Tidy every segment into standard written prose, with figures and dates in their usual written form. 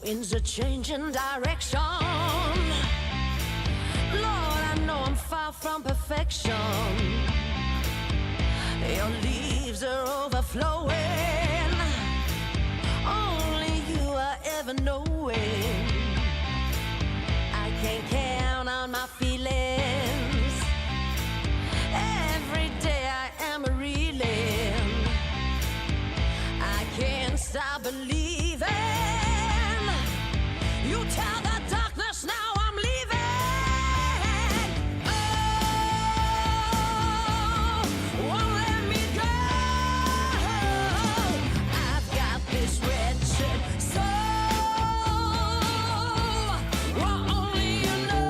Winds are changing direction. Lord, I know I'm far from perfection. Your leaves are overflowing. Only you are ever knowing. I can't count on my feelings. Every day I am reeling. I can't stop believing. You tell the darkness now I'm leaving. Oh, won't let me go. I've got this wretched soul. Well, only you know.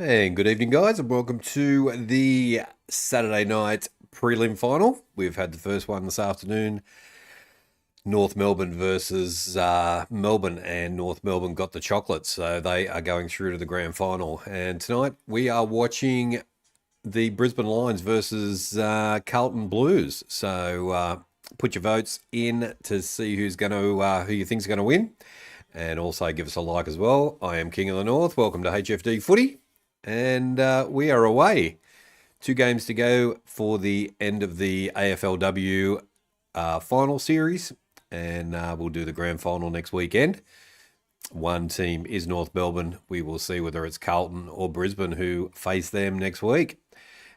And good evening, guys, and welcome to the Saturday night prelim final. We've had the first one this afternoon. North Melbourne versus Melbourne, and North Melbourne got the chocolate, so they are going through to the grand final. And tonight we are watching the Brisbane Lions versus Carlton Blues. So put your votes in to see who you think's going to win, and also give us a like as well. I am King of the North. Welcome to HFD Footy. And we are away. 2 games to go for the end of the AFLW final series. And we'll do the grand final next weekend. One team is North Melbourne. We will see whether it's Carlton or Brisbane who face them next week.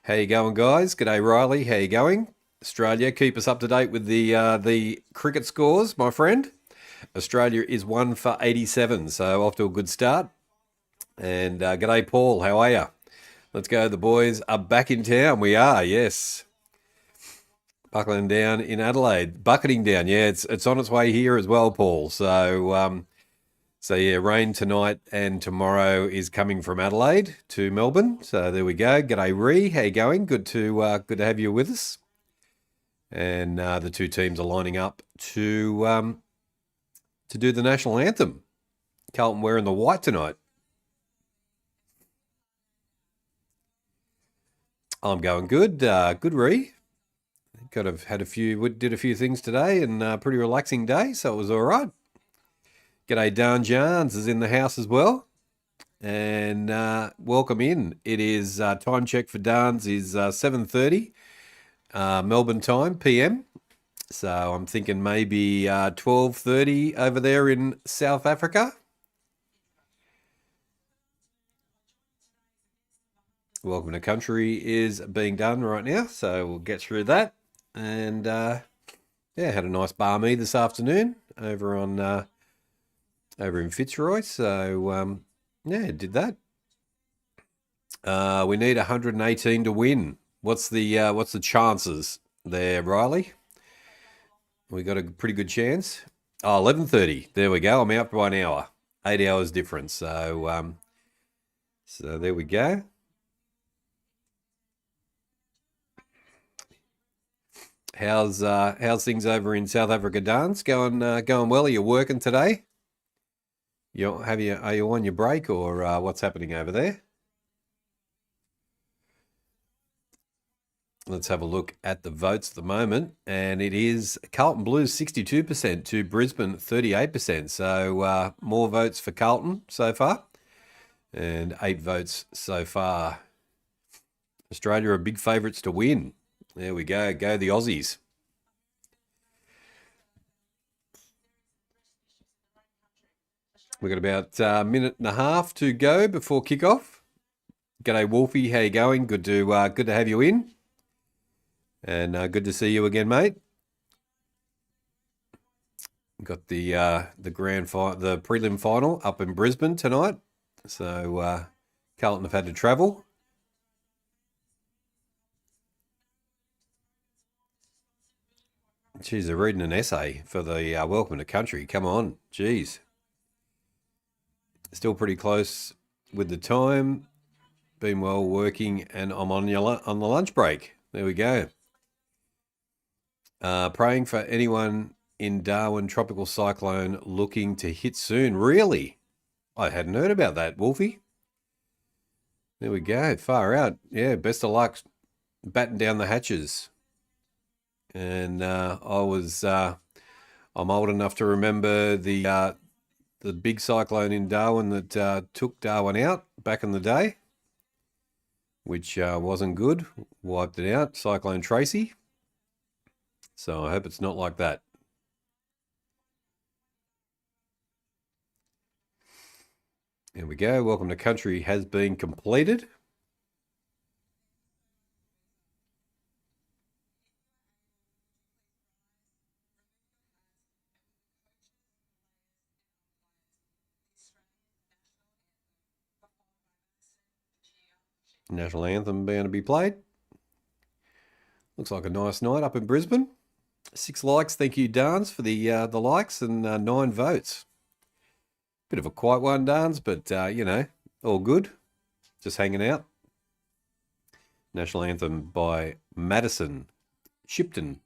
How you going, guys? G'day, Riley. How you going? Australia, keep us up to date with the cricket scores, my friend. Australia is 1 for 87, so off to a good start. And g'day, Paul. How are you? Let's go. The boys are back in town. We are, yes. Buckling down in Adelaide. Bucketing down. Yeah, it's on its way here as well, Paul. So yeah, rain tonight and tomorrow is coming from Adelaide to Melbourne. So there we go. G'day, Ree. How you going? Good to have you with us. And the 2 teams are lining up to do the national anthem. Carlton wearing the white tonight. I'm going good. Good, Ree. Did a few things today, and pretty relaxing day, so it was all right. G'day, Dan Jarnes is in the house as well, and welcome in. It is time check for Dan's is 7:30 Melbourne time PM. So I'm thinking maybe 12:30 over there in South Africa. Welcome to Country is being done right now, so we'll get through that. And had a nice bar me this afternoon over in Fitzroy. So did that. We need 118 to win. What's the chances there, Riley? We got a pretty good chance. 11:30. There we go. I'm out by an hour. 8 hours difference. So there we go. How's things over in South Africa, Dance? Going well? Are you working today? Are you on your break, or what's happening over there? Let's have a look at the votes at the moment, and it is Carlton Blues 62% to Brisbane 38%. So more votes for Carlton so far, and 8 votes so far. Australia are big favourites to win. There we go. Go the Aussies. We've got about a minute and a half to go before kickoff. G'day, Wolfie. How you going? Good to have you in, and good to see you again, mate. Got the prelim final up in Brisbane tonight. So Carlton have had to travel. Geez, they're reading an essay for the Welcome to Country. Come on. Geez. Still pretty close with the time. Been well working, and I'm on the lunch break. There we go. Praying for anyone in Darwin tropical cyclone looking to hit soon. Really? I hadn't heard about that, Wolfie. There we go. Far out. Yeah, best of luck batting down the hatches. And I'm old enough to remember the big cyclone in Darwin that took Darwin out back in the day, which wasn't good. Wiped it out. Cyclone Tracy. So I hope it's not like that. There we go. Welcome to Country has been completed. National anthem bound to be played. Looks like a nice night up in Brisbane. 6 likes, thank you, Dance, for the likes, and 9 votes. Bit of a quiet one, Dance, but all good. just hanging out. National anthem by Madison Shipton.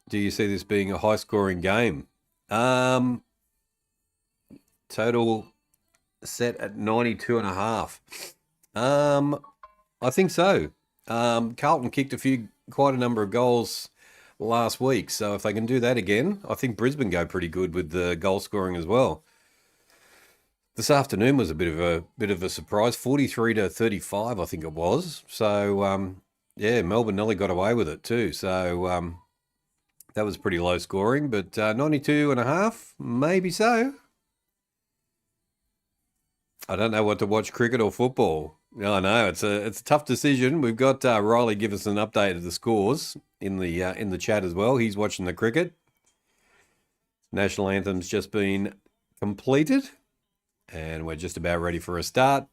Do you see this being a high-scoring game? Total set at 92.5. I think so. Carlton kicked quite a number of goals last week, so if they can do that again, I think Brisbane go pretty good with the goal scoring as well. This afternoon was a bit of a surprise, 43-35, I think it was. So yeah, Melbourne nearly got away with it too. So that was pretty low scoring, but 92.5, maybe so. I don't know what to watch, cricket or football. I know it's a tough decision. We've got Riley give us an update of the scores in the chat as well. He's watching the cricket. National anthem's just been completed, and we're just about ready for a start.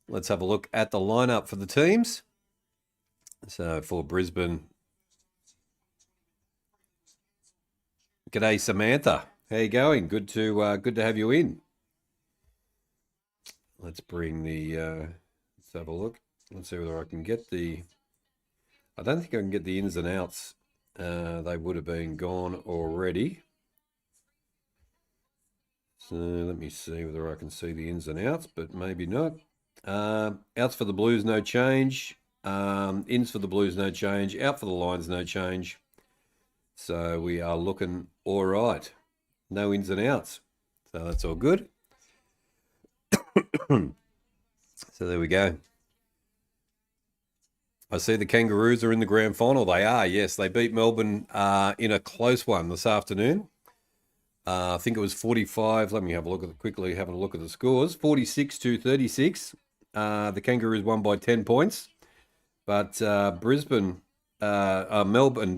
Let's have a look at the lineup for the teams. So for Brisbane, g'day Samantha. How you going? Good to have you in. Let's bring the, let's have a look. Let's see whether I can get I don't think I can get the ins and outs. They would have been gone already. So let me see whether I can see the ins and outs, but maybe not. Outs for the Blues, no change. Ins for the Blues, no change. Out for the Lions, no change. So we are looking all right. No ins and outs. So that's all good. So there we go. I see the Kangaroos are in the grand final. They are, yes. They beat Melbourne in a close one this afternoon. I think it was 45. Let me have a look at quickly having a look at the scores. 46-36. The Kangaroos won by 10 points. But Melbourne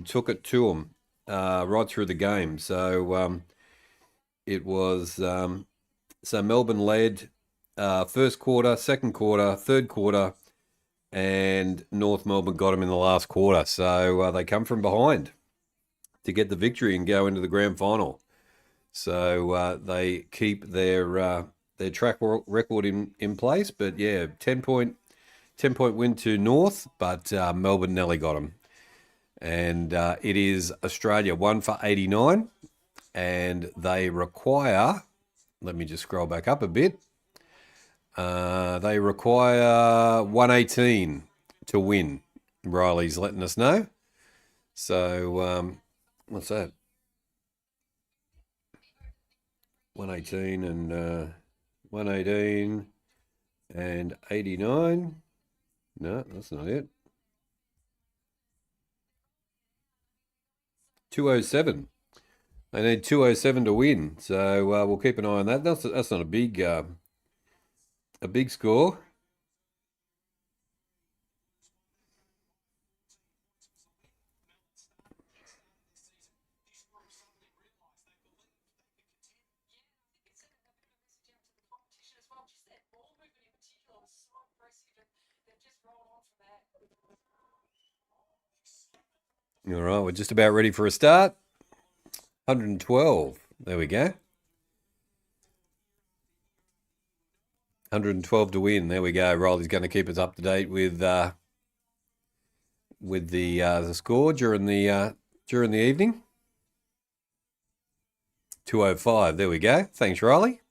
took it to them right through the game. So it was, so Melbourne led first quarter, second quarter, third quarter, and North Melbourne got them in the last quarter. So they come from behind to get the victory and go into the grand final. So they keep their track record in place. But yeah, 10-point win to North, but Melbourne nearly got them. And it is Australia 1 for 89, and they require, let me just scroll back up a bit. They require 118 to win. Riley's letting us know. So what's that? 118 and 118 and 89. No, that's not it. 207. They need 207 to win. So we'll keep an eye on that. That's not a big score. All right, we're just about ready for a start. 112. There we go. 112 to win. There we go. Riley's going to keep us up to date with the score during the evening. 205. There we go. Thanks, Riley.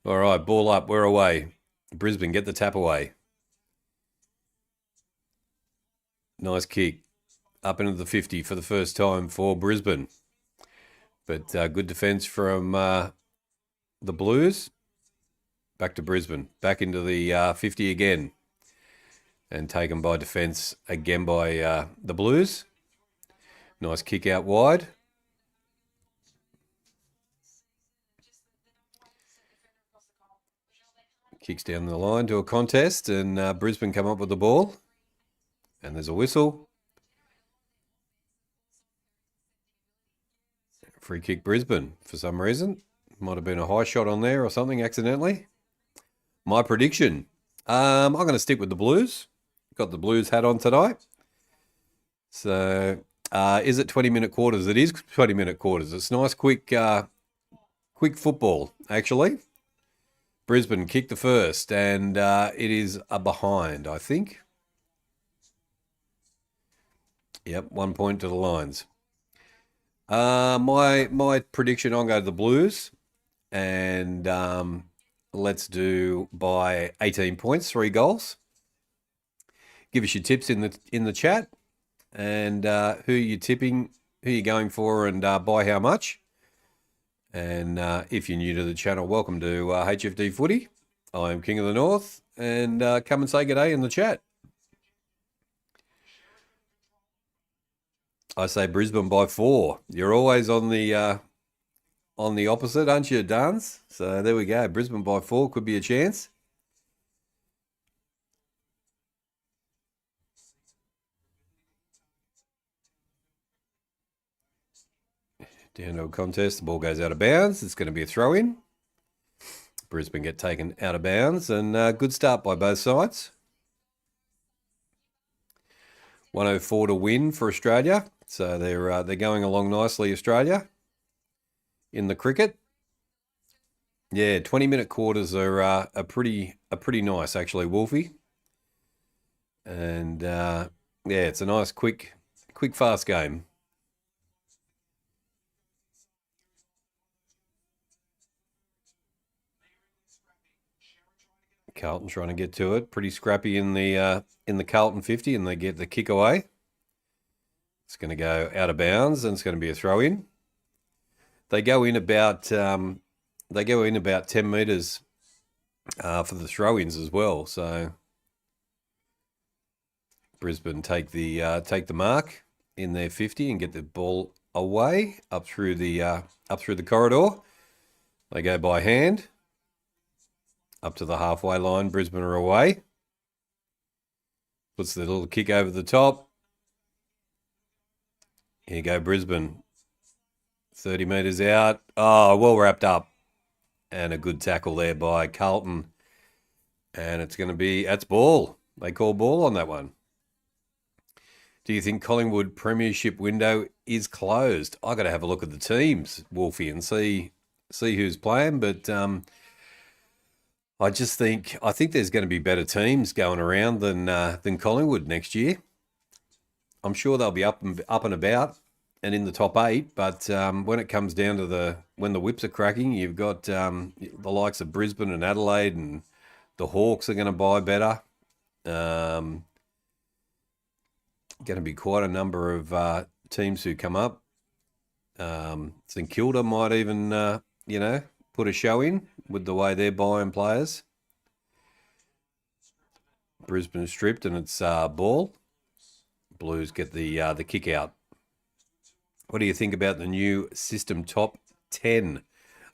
All right, ball up. We're away. Brisbane, get the tap away. Nice kick. Up into the 50 for the first time for Brisbane. But good defence from the Blues. Back to Brisbane. Back into the 50 again. And taken by defence again by the Blues. Nice kick out wide. Kicks down the line to a contest, and Brisbane come up with the ball. And there's a whistle. Free kick Brisbane for some reason. Might have been a high shot on there or something accidentally. My prediction. I'm going to stick with the Blues. Got the Blues hat on tonight. So is it 20-minute quarters? It is 20-minute quarters. It's nice, quick football, actually. Brisbane kicked the first, and it is a behind, I think. Yep, 1 point to the Lions. My prediction, I'll go to the Blues, and let's do by 18 points, 3 goals. Give us your tips in the chat, and who you're tipping, who you're going for, and by how much. And if you're new to the channel, welcome to HFD Footy. I'm King of the North, and come and say g'day in the chat. I say Brisbane by 4. You're always on the opposite, aren't you, Dance? So there we go. Brisbane by 4 could be a chance. Down to a contest. The ball goes out of bounds. It's going to be a throw-in. Brisbane get taken out of bounds, and good start by both sides. 104 to win for Australia, so they're going along nicely. Australia in the cricket, yeah, 20-minute quarters are pretty nice actually, Wolfie. And yeah, it's a nice, quick, fast game. Carlton trying to get to it. Pretty scrappy in the Carlton 50, and they get the kick away. It's going to go out of bounds, and it's going to be a throw in. They go in about 10 meters for the throw ins as well. So Brisbane take the mark in their 50 and get the ball away up through the corridor. They go by hand. Up to the halfway line, Brisbane are away. Puts the little kick over the top. Here you go, Brisbane. 30 metres out. Oh, well wrapped up. And a good tackle there by Carlton. And it's going to be, that's ball. They call ball on that one. Do you think Collingwood premiership window is closed? I got to have a look at the teams, Wolfie, and see who's playing, but I think there's going to be better teams going around than Collingwood next year. I'm sure they'll be up and about and in the top 8, but when it comes down to when the whips are cracking, you've got the likes of Brisbane and Adelaide, and the Hawks are going to buy better. Going to be quite a number of teams who come up. St Kilda might even put a show in with the way they're buying players. Brisbane stripped, and it's ball. Blues get the kick out. What do you think about the new system top 10?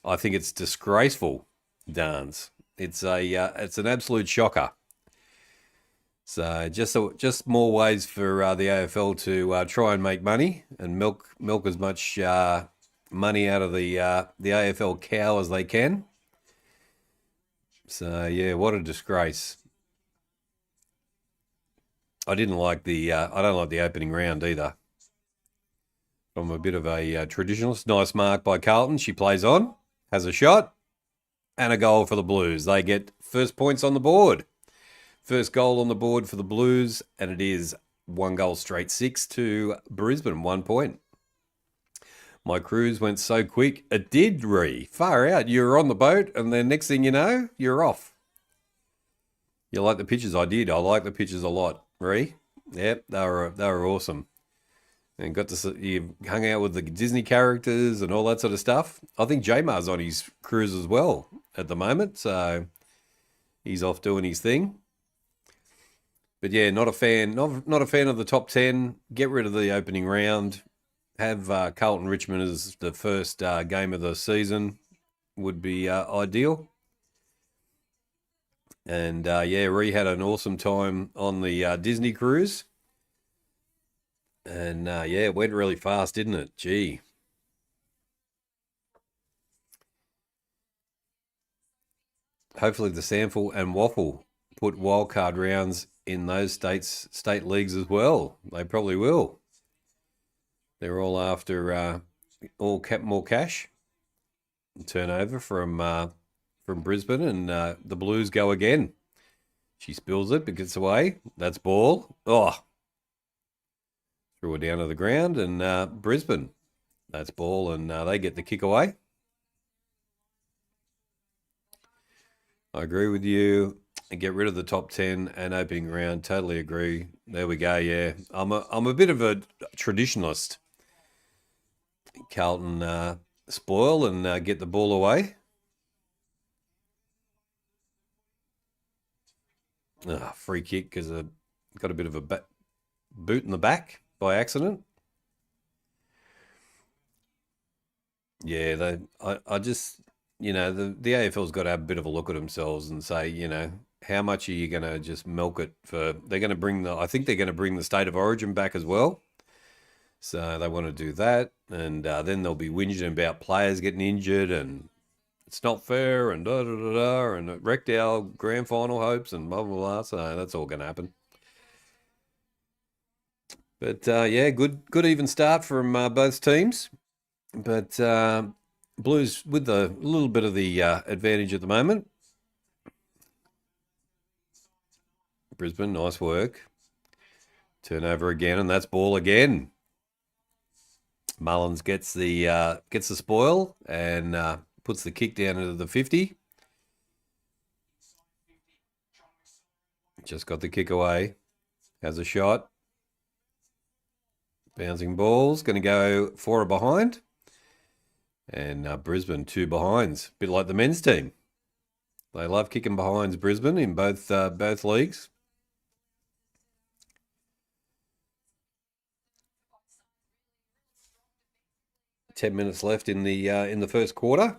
I think it's disgraceful, Dance. It's an absolute shocker. So just more ways for the AFL to try and make money and milk as much money out of the AFL cow as they can. So yeah, what a disgrace. I don't like the opening round either. I'm a bit of a traditionalist. Nice mark by Carlton. She plays on, has a shot, and a goal for the Blues. They get first points on the board. First goal on the board for the Blues, and it is 1 goal straight 6 to Brisbane, 1 point. My cruise went so quick. It did, Ree. Far out. You were on the boat, and then next thing you know, you're off. You like the pictures? I did. I like the pictures a lot, Ree. Yep, they were awesome. And you hung out with the Disney characters and all that sort of stuff. I think J-Mar's on his cruise as well at the moment, so he's off doing his thing. But yeah, not a fan of the top 10. Get rid of the opening round. Have Carlton Richmond as the first game of the season would be ideal. And yeah, Ree had an awesome time on the Disney cruise. And yeah, it went really fast, didn't it? Gee. Hopefully the Sample and Waffle put wildcard rounds in those state leagues as well. They probably will. They're all after more cash turnover from from Brisbane, and the Blues go again. She spills it, but gets away. That's ball. Oh, threw her down to the ground, and Brisbane. That's ball, and they get the kick away. I agree with you. And get rid of the top 10 and opening round. Totally agree. There we go. Yeah, I'm a bit of a traditionalist. Carlton spoil and get the ball away. Free kick because I got a bit of a boot in the back by accident. Yeah, I just, the AFL's got to have a bit of a look at themselves and say, how much are you going to just milk it for? They're going to I think they're going to bring the state of origin back as well. So they want to do that. And then they'll be whinging about players getting injured and it's not fair and da-da-da-da and it wrecked our grand final hopes and blah, blah, blah. So that's all going to happen. But, yeah, good even start from both teams. But Blues with a little bit of the advantage at the moment. Brisbane, nice work. Turnover again, and that's ball again. Mullins gets the spoil and puts the kick down into the 50. Just got the kick away. Has a shot. Bouncing ball's going to go 4 behind. And Brisbane 2 behinds. Bit like the men's team. They love kicking behinds, Brisbane, in both leagues. Ten minutes left in the first quarter.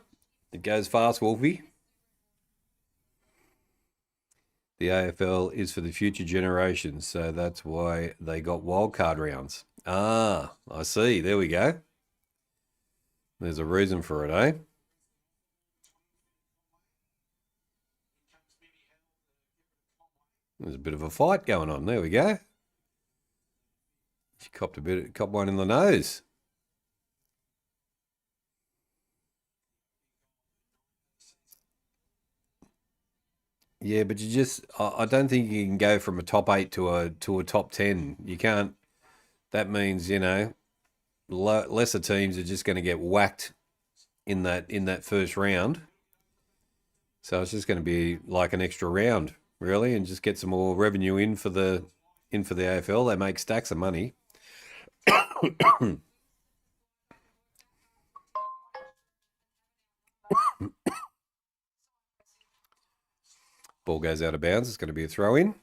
It goes fast, Wolfie. The AFL is for the future generations, so that's why they got wildcard rounds. Ah, I see. There we go. There's a reason for it, eh? There's a bit of a fight going on. There we go. She copped one in the nose. Yeah, but I don't think you can go from a top 8 to a top 10. You can't. That means, lesser teams are just going to get whacked in that first round. So it's just going to be like an extra round, really, and just get some more revenue in for the AFL. They make stacks of money. Ball goes out of bounds. It's going to be a throw in.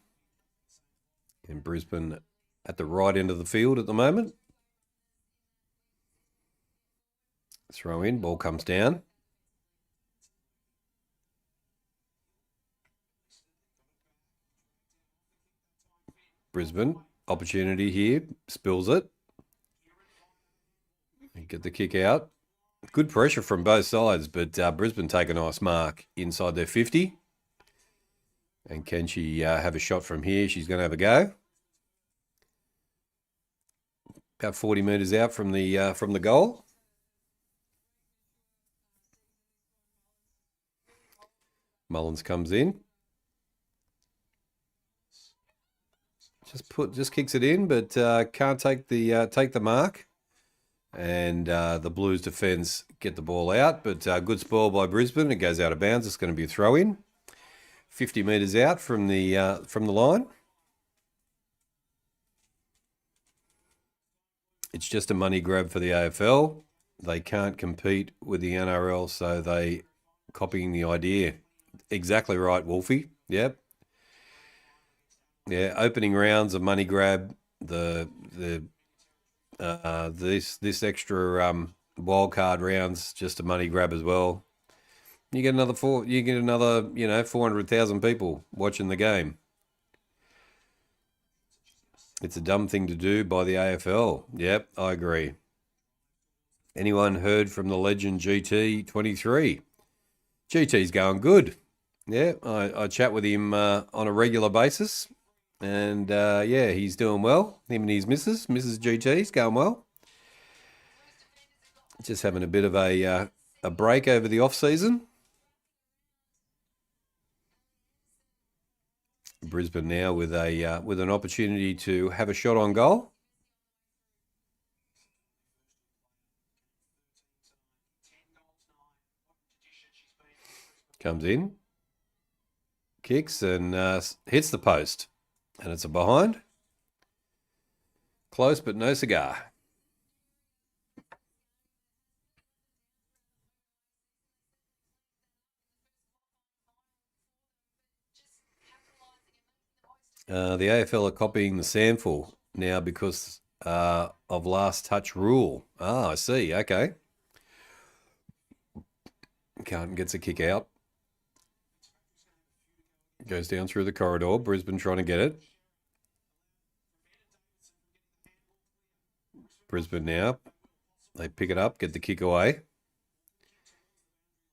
In Brisbane at the right end of the field at the moment. Throw in. Ball comes down. Brisbane. Opportunity here. Spills it. And get the kick out. Good pressure from both sides, but Brisbane take a nice mark inside their 50. And can she have a shot from here? She's going to have a go. About 40 metres out from the goal. Mullins comes in. Just kicks it in, but can't take the mark. And the Blues defence get the ball out, but good spoil by Brisbane. It goes out of bounds. It's going to be a throw in. 50 metres out from the line. It's just a money grab for the AFL. They can't compete with the NRL, so they copying the idea. Exactly right, Wolfie. Yep. Yeah, opening rounds a money grab. This extra wild card rounds just a money grab as well. You get another 400,000 people watching the game. It's a dumb thing to do by the AFL. Yep, I agree. Anyone heard from the legend GT23? GT's going good. Yeah, I chat with him on a regular basis. And, yeah, he's doing well. Him and his Mrs. GT's going well. Just having a bit of a break over the off-season. Brisbane now with an opportunity to have a shot on goal. Comes in, kicks and hits the post, and it's a behind. Close but no cigar. The AFL are copying the SANFL now because of last touch rule. Ah, I see. Okay. Carlton gets a kick out. Goes down through the corridor. Brisbane trying to get it. Brisbane now. They pick it up, get the kick away.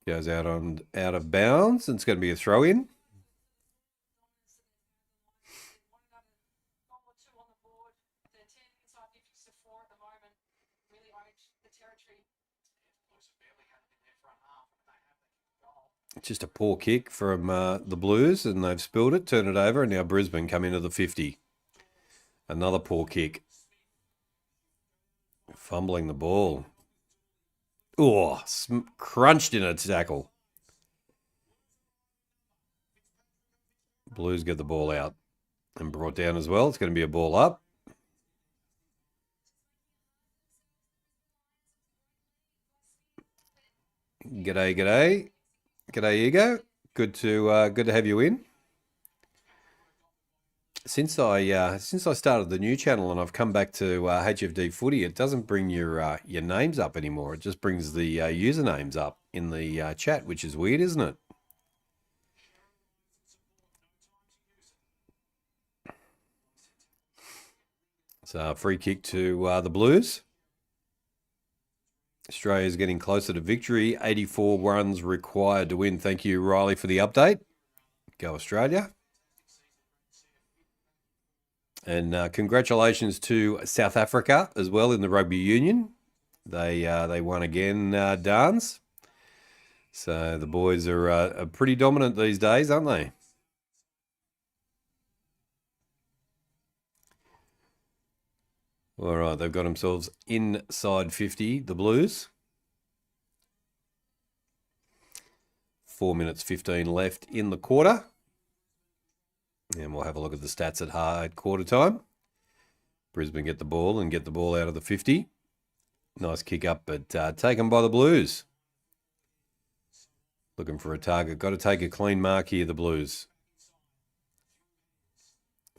Goes out of bounds, and it's going to be a throw in. Just a poor kick from the Blues, and they've spilled it, turned it over, and now Brisbane come into the 50. Another poor kick. Fumbling the ball. Oh, crunched in a tackle. Blues get the ball out and brought down as well. It's going to be a ball up. G'day, g'day. G'day, Ego. Good to have you in. Since I started the new channel and I've come back to HFD Footy, it doesn't bring your names up anymore. It just brings the usernames up in the chat, which is weird, isn't it? So free kick to the Blues. Australia's getting closer to victory. 84 runs required to win. Thank you, Riley, for the update. Go Australia. And congratulations to South Africa as well in the rugby union. They won again, Dance. So the boys are pretty dominant these days, aren't they? All right, they've got themselves inside 50, the Blues. 4 minutes 15 left in the quarter. And we'll have a look at the stats at quarter time. Brisbane get the ball and get the ball out of the 50. Nice kick up, but taken by the Blues. Looking for a target. Got to take a clean mark here, the Blues.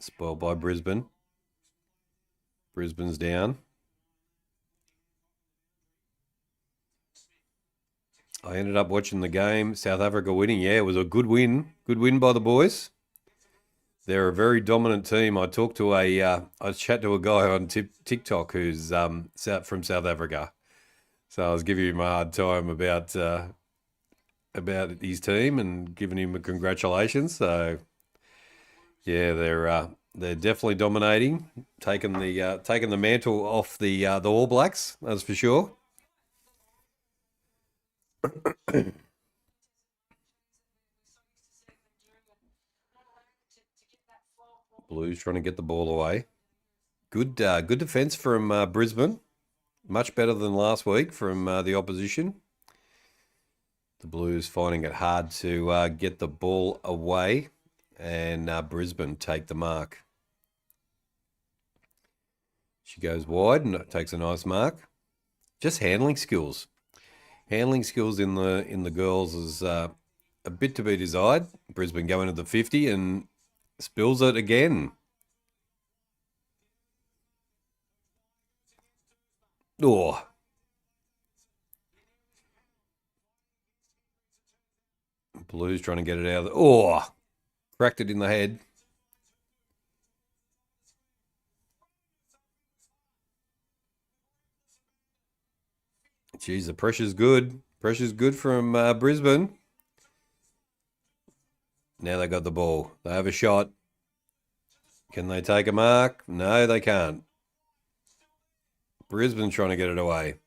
Spoiled by Brisbane. Brisbane's down. I ended up watching the game. South Africa winning. Yeah, it was a good win. Good win by the boys. They're a very dominant team. I talked to I chat to a guy on TikTok who's from South Africa. So I was giving him a hard time about his team and giving him a congratulations. So yeah, they're definitely dominating, taking the mantle off the All Blacks, that's for sure. Blues trying to get the ball away. Good defence from Brisbane. Much better than last week from the opposition. The Blues finding it hard to get the ball away, and Brisbane take the mark. She goes wide and takes a nice mark. Just handling skills. Handling skills in the girls is a bit to be desired. Brisbane going to the 50 and spills it again. Oh. Blues trying to get it out of the... Oh. Cracked it in the head. Geez, the pressure's good. Pressure's good from Brisbane. Now they got the ball. They have a shot. Can they take a mark? No, they can't. Brisbane trying to get it away.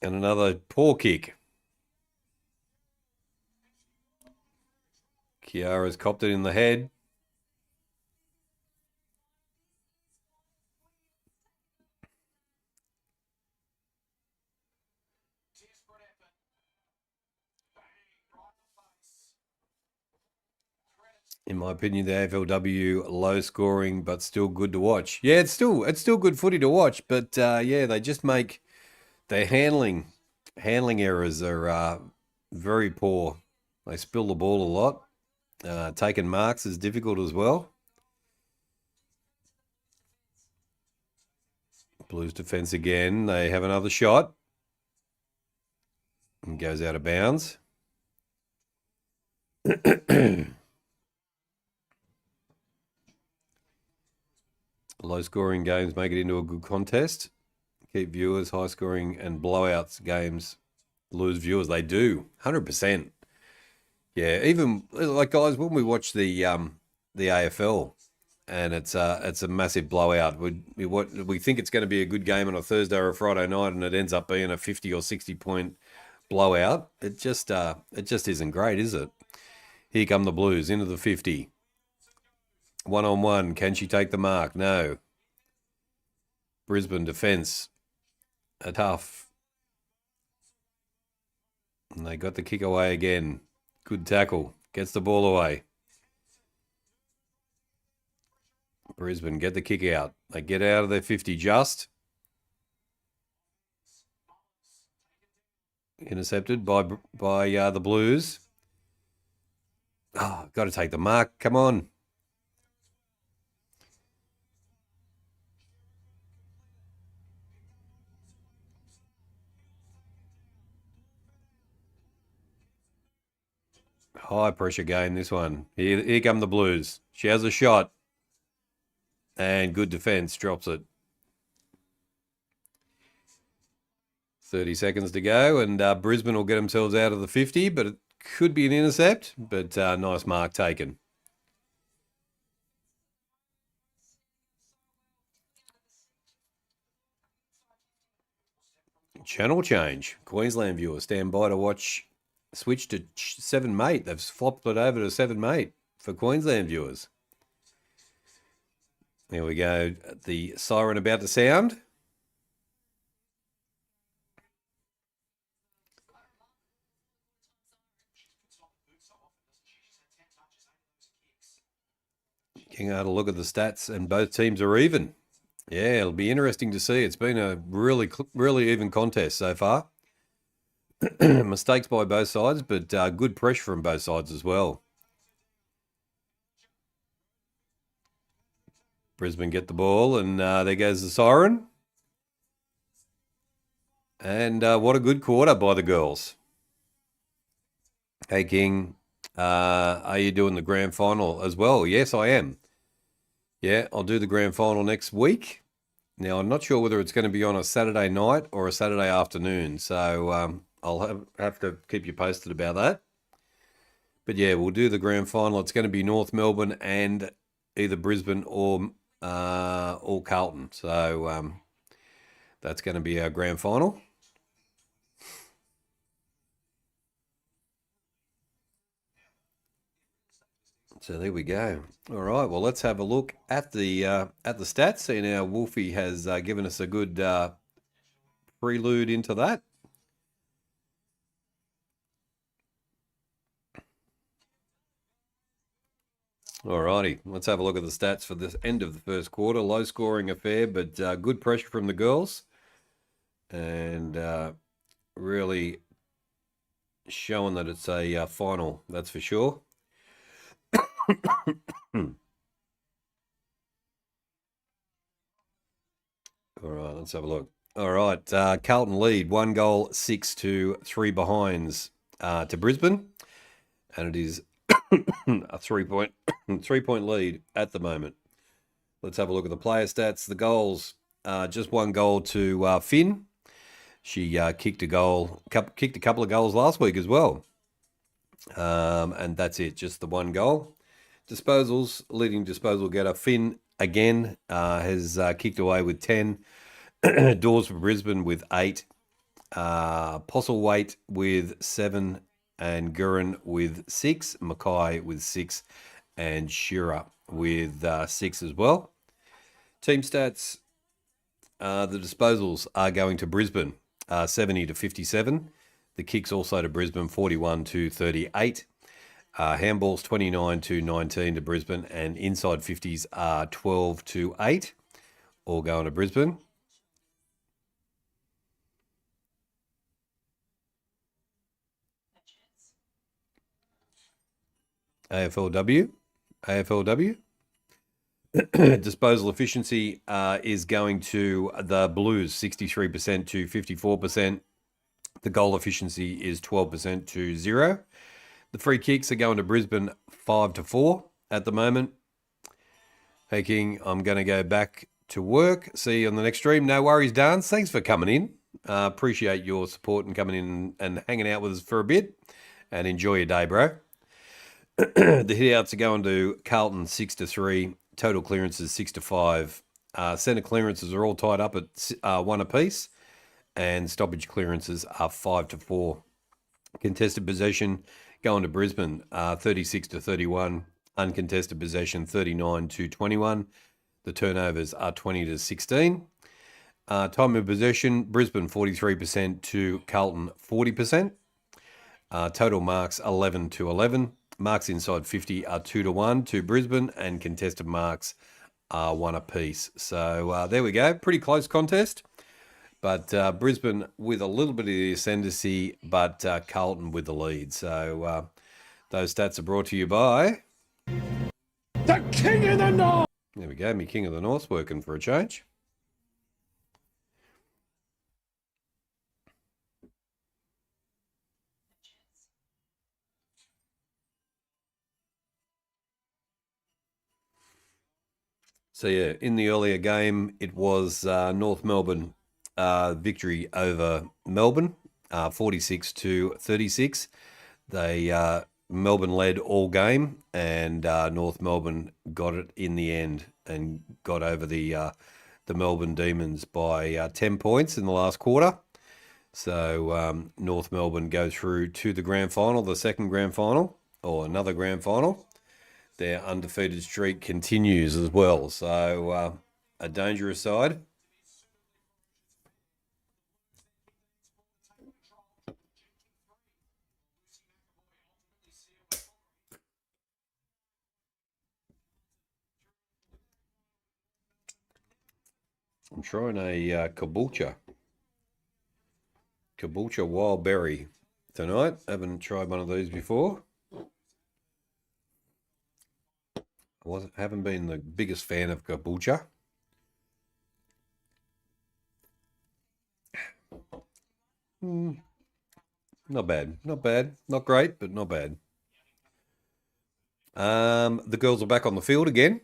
And another poor kick. Kiara's copped it in the head. In my opinion, the AFLW low scoring but still good to watch. Yeah, it's still good footy to watch, but yeah, they just make their handling errors are very poor. They spill the ball a lot. Taking marks is difficult as well. Blues defense again. They have another shot. And goes out of bounds. Low-scoring games make it into a good contest. Keep viewers, high-scoring and blowouts games lose viewers. They do, 100%. Yeah, even like guys, when we watch the AFL and it's a massive blowout, we think it's going to be a good game on a Thursday or a Friday night, and it ends up being a 50 or 60 point blowout. It just isn't great, is it? Here come the Blues into the 50. 1-on-1. Can she take the mark? No. Brisbane defence. A tough. And they got the kick away again. Good tackle. Gets the ball away. Brisbane get the kick out. They get out of their 50 just. Intercepted by the Blues. Oh, got to take the mark. Come on. High pressure game, this one. Here come the Blues. She has a shot. And good defence, drops it. 30 seconds to go, and Brisbane will get themselves out of the 50, but it could be an intercept, but nice mark taken. Channel change. Queensland viewers stand by to watch. Switch to 7 mate. They've flopped it over to 7 mate for Queensland viewers. There we go. The siren about to sound. Getting out to look at the stats, and both teams are even. Yeah, it'll be interesting to see. It's been a really even contest so far. Mistakes by both sides, but good pressure from both sides as well. Brisbane get the ball, and there goes the siren. And what a good quarter by the girls. Hey, King, are you doing the grand final as well? Yes, I am. Yeah, I'll do the grand final next week. Now, I'm not sure whether it's going to be on a Saturday night or a Saturday afternoon, so I'll have to keep you posted about that. But yeah, we'll do the grand final. It's going to be North Melbourne and either Brisbane or Carlton. So that's going to be our grand final. So there we go. All right. Well, let's have a look at the stats. See now, Wolfie has given us a good prelude into that. Alrighty, let's have a look at the stats for this end of the first quarter. Low scoring affair, but good pressure from the girls. And really showing that it's a final, that's for sure. All right, let's have a look. All right, Carlton lead, 1 goal, 6 to 3 behinds to Brisbane. And it is a 3-point lead at the moment. Let's have a look at the player stats. The goals, just 1 goal to Finn. She kicked a couple of goals last week as well. And that's it, just the 1 goal. Disposals, leading disposal getter Finn again has kicked away with 10. Dawes for Brisbane with 8. Postlethwaite with 7. and Gurin with 6, Mackay with 6, and Shearer with 6 as well. Team stats, the disposals are going to Brisbane, 70 to 57. The kicks also to Brisbane, 41 to 38. Handballs 29 to 19 to Brisbane, and inside 50s are 12 to 8, all going to Brisbane. AFLW. Disposal efficiency is going to the Blues, 63% to 54%. The goal efficiency is 12% to 0. The free kicks are going to Brisbane 5 to 4 at the moment. Hey King, I'm going to go back to work. See you on the next stream. No worries, Dance. Thanks for coming in. Appreciate your support and coming in and hanging out with us for a bit. And enjoy your day, bro. The hitouts are going to Carlton 6 to 3. Total clearances 6 to 5. Centre clearances are all tied up at 1 apiece. And stoppage clearances are 5 to 4. Contested possession going to Brisbane, 36 to 31. Uncontested possession, 39 to 21. The turnovers are 20 to 16. Time of possession, Brisbane 43% to Carlton 40%. Total marks 11 to 11. Marks inside 50 are 2 to 1 to Brisbane, and contested marks are 1 apiece. So there we go. Pretty close contest. But Brisbane with a little bit of the ascendancy, but Carlton with the lead. So those stats are brought to you by the King of the North. There we go. Me King of the North working for a change. So yeah, in the earlier game, it was North Melbourne victory over Melbourne, 46 to 36. They Melbourne led all game, and North Melbourne got it in the end and got over the Melbourne Demons by 10 points in the last quarter. So North Melbourne go through to the grand final, the second grand final, or another grand final. Their undefeated streak continues as well. So a dangerous side. I'm trying a kombucha wild berry tonight. Haven't tried one of these before. Haven't been the biggest fan of kombucha. Not bad. Not great, but not bad. The girls are back on the field again.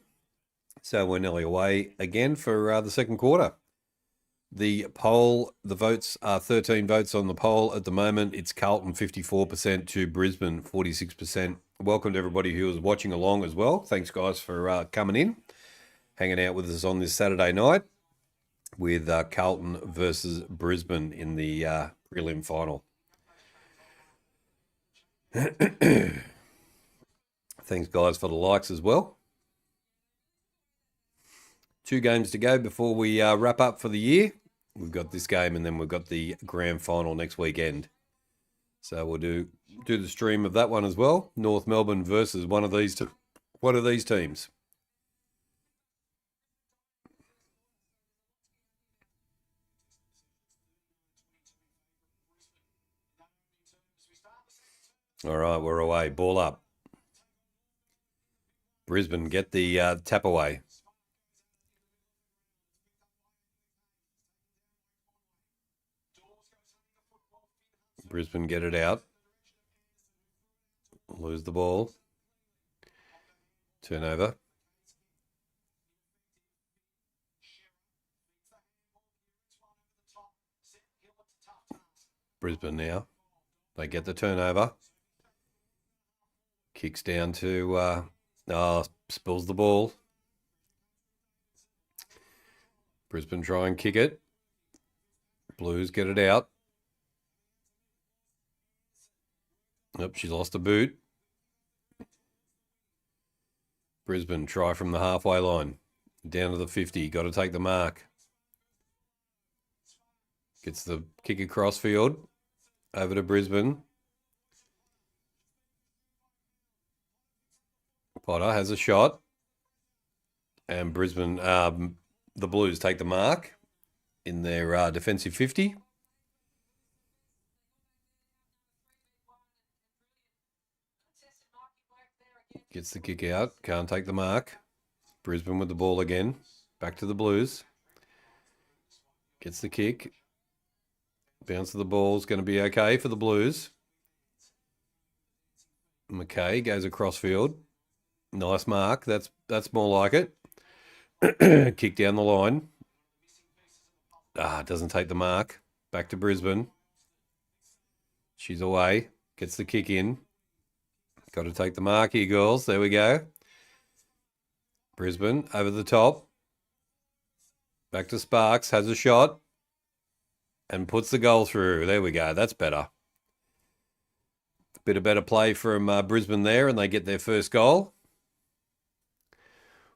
So we're nearly away again for the second quarter. The poll, the votes are 13 votes on the poll at the moment. It's Carlton 54% to Brisbane 46%. Welcome to everybody who is watching along as well. Thanks, guys, for coming in, hanging out with us on this Saturday night with Carlton versus Brisbane in the prelim final. Thanks, guys, for the likes as well. 2 games to go before we wrap up for the year. We've got this game, and then we've got the grand final next weekend. So we'll do the stream of that one as well. North Melbourne versus one of these teams. All right, we're away. Ball up. Brisbane get the tap away. Brisbane get it out. Lose the ball. Turnover. Brisbane now. They get the turnover. Kicks down to... spills the ball. Brisbane try and kick it. Blues get it out. Yep, she's lost a boot. Brisbane try from the halfway line. Down to the 50. Got to take the mark. Gets the kick across field. Over to Brisbane. Potter has a shot. And Brisbane, the Blues take the mark in their defensive 50. Gets the kick out. Can't take the mark. Brisbane with the ball again. Back to the Blues. Gets the kick. Bounce of the ball is going to be okay for the Blues. McKay goes across field. Nice mark. That's more like it. Kick down the line. Doesn't take the mark. Back to Brisbane. She's away. Gets the kick in. Got to take the mark here, girls. There we go. Brisbane over the top. Back to Sparks. Has a shot. And puts the goal through. There we go. That's better. Bit of better play from Brisbane there, and they get their first goal.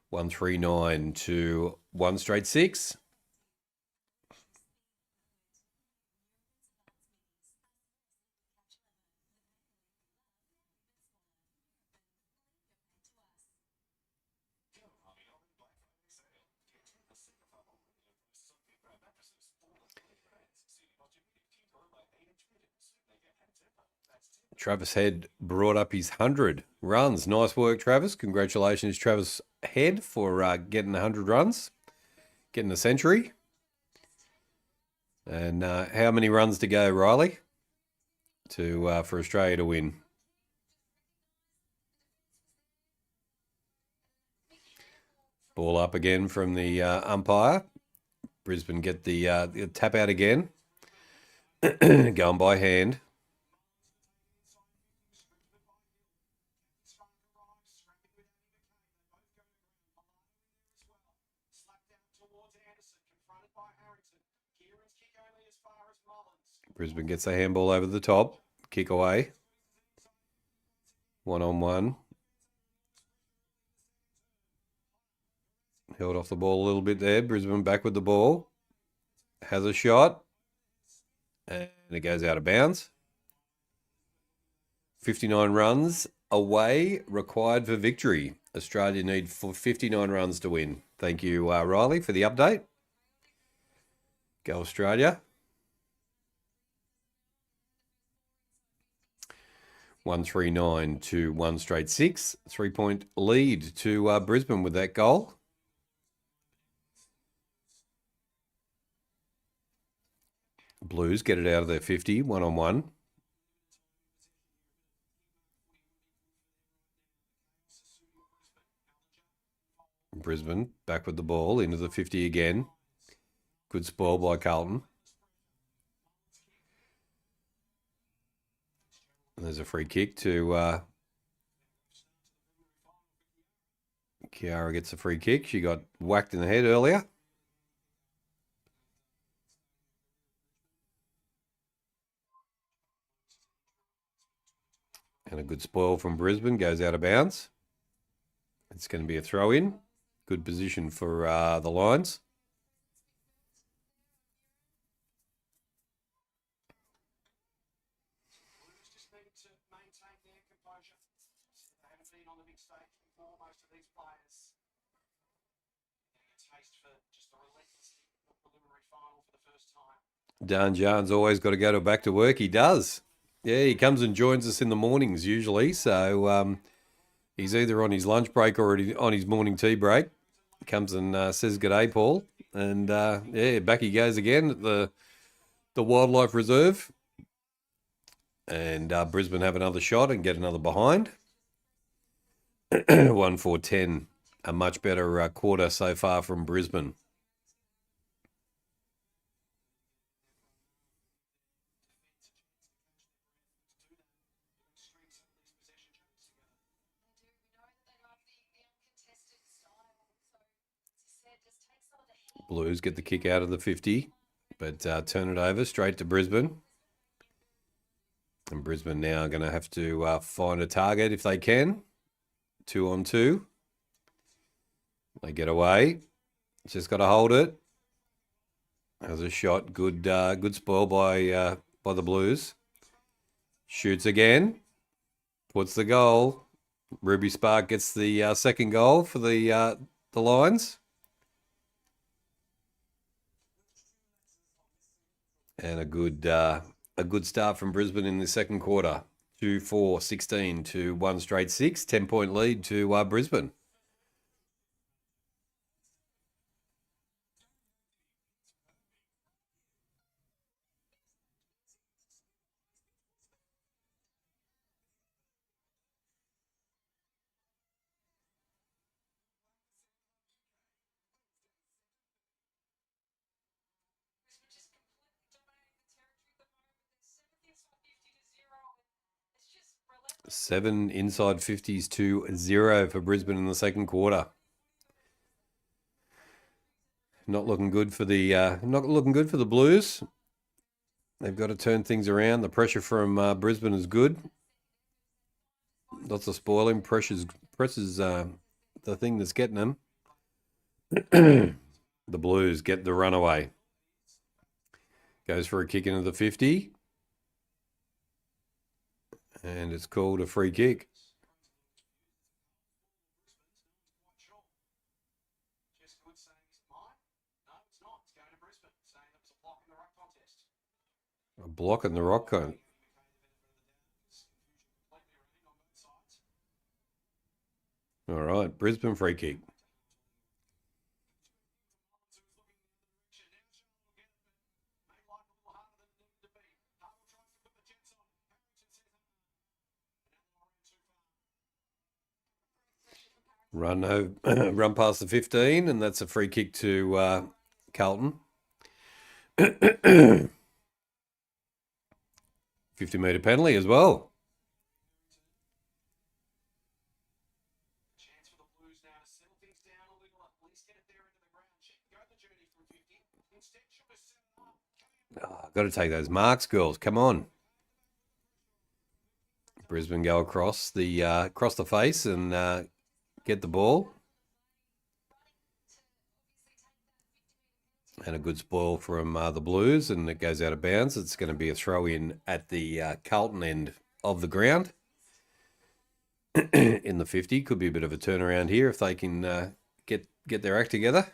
139 to 1 straight 6. Travis Head brought up his 100 runs. Nice work, Travis. Congratulations, Travis Head, for getting 100 runs, getting a century. And how many runs to go, Riley, for Australia to win? Ball up again from the umpire. Brisbane get the tap out again. Going by hand. Brisbane gets the handball over the top. Kick away. 1-on-1. Held off the ball a little bit there. Brisbane back with the ball. Has a shot. And it goes out of bounds. 59 runs away required for victory. Australia need 59 runs to win. Thank you, Riley, for the update. Go Australia. 139 to 1 straight 6. 3-point lead to Brisbane with that goal. Blues get it out of their 50, 1-on-1. Brisbane back with the ball into the 50 again. Good spoil by Carlton. And there's a free kick to Kiara gets a free kick. She got whacked in the head earlier. And a good spoil from Brisbane, goes out of bounds. It's going to be a throw-in. Good position for the Lions. Dan Jarn's always got to go back to work. He does. Yeah, he comes and joins us in the mornings usually. So he's either on his lunch break or on his morning tea break. He comes and says, "G'day, Paul." And yeah, back he goes again at the Wildlife Reserve. And Brisbane have another shot and get another behind. 1-4-10. A much better quarter so far from Brisbane. Blues get the kick out of the 50, but turn it over straight to Brisbane. And Brisbane now going to have to find a target if they can. 2-on-2. They get away. Just got to hold it. Has a shot. Good spoil by the Blues. Shoots again. Puts the goal. Ruby Spark gets the second goal for the Lions. And a good start from Brisbane in the second quarter. 2-4-16 to 1 straight 6. 10-point lead to Brisbane. Seven inside 50s to 0 for Brisbane in the second quarter. Not looking good for the Blues. They've got to turn things around. The pressure from Brisbane is good. Lots of spoiling. Pressure's the thing that's getting them. The Blues get the runaway. Goes for a kick into the 50. And it's called a free kick. A block in the rock cone. All right, Brisbane free kick. Run past the 15, and that's a free kick to Carlton. 50-metre penalty as well. Got to take those marks, girls. Come on. Brisbane go across the face and get the ball. And a good spoil from the Blues, and it goes out of bounds. It's going to be a throw-in at the Carlton end of the ground. In the 50. Could be a bit of a turnaround here if they can get their act together.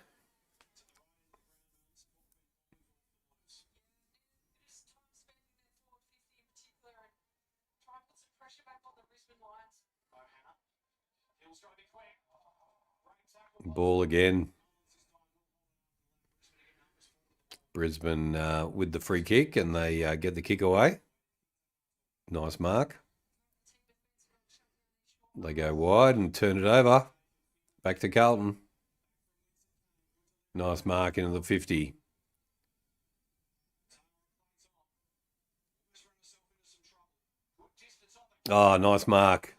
Ball again. Brisbane with the free kick, and they get the kick away. Nice mark. They go wide and turn it over. Back to Carlton. Nice mark into the 50. Oh, nice mark.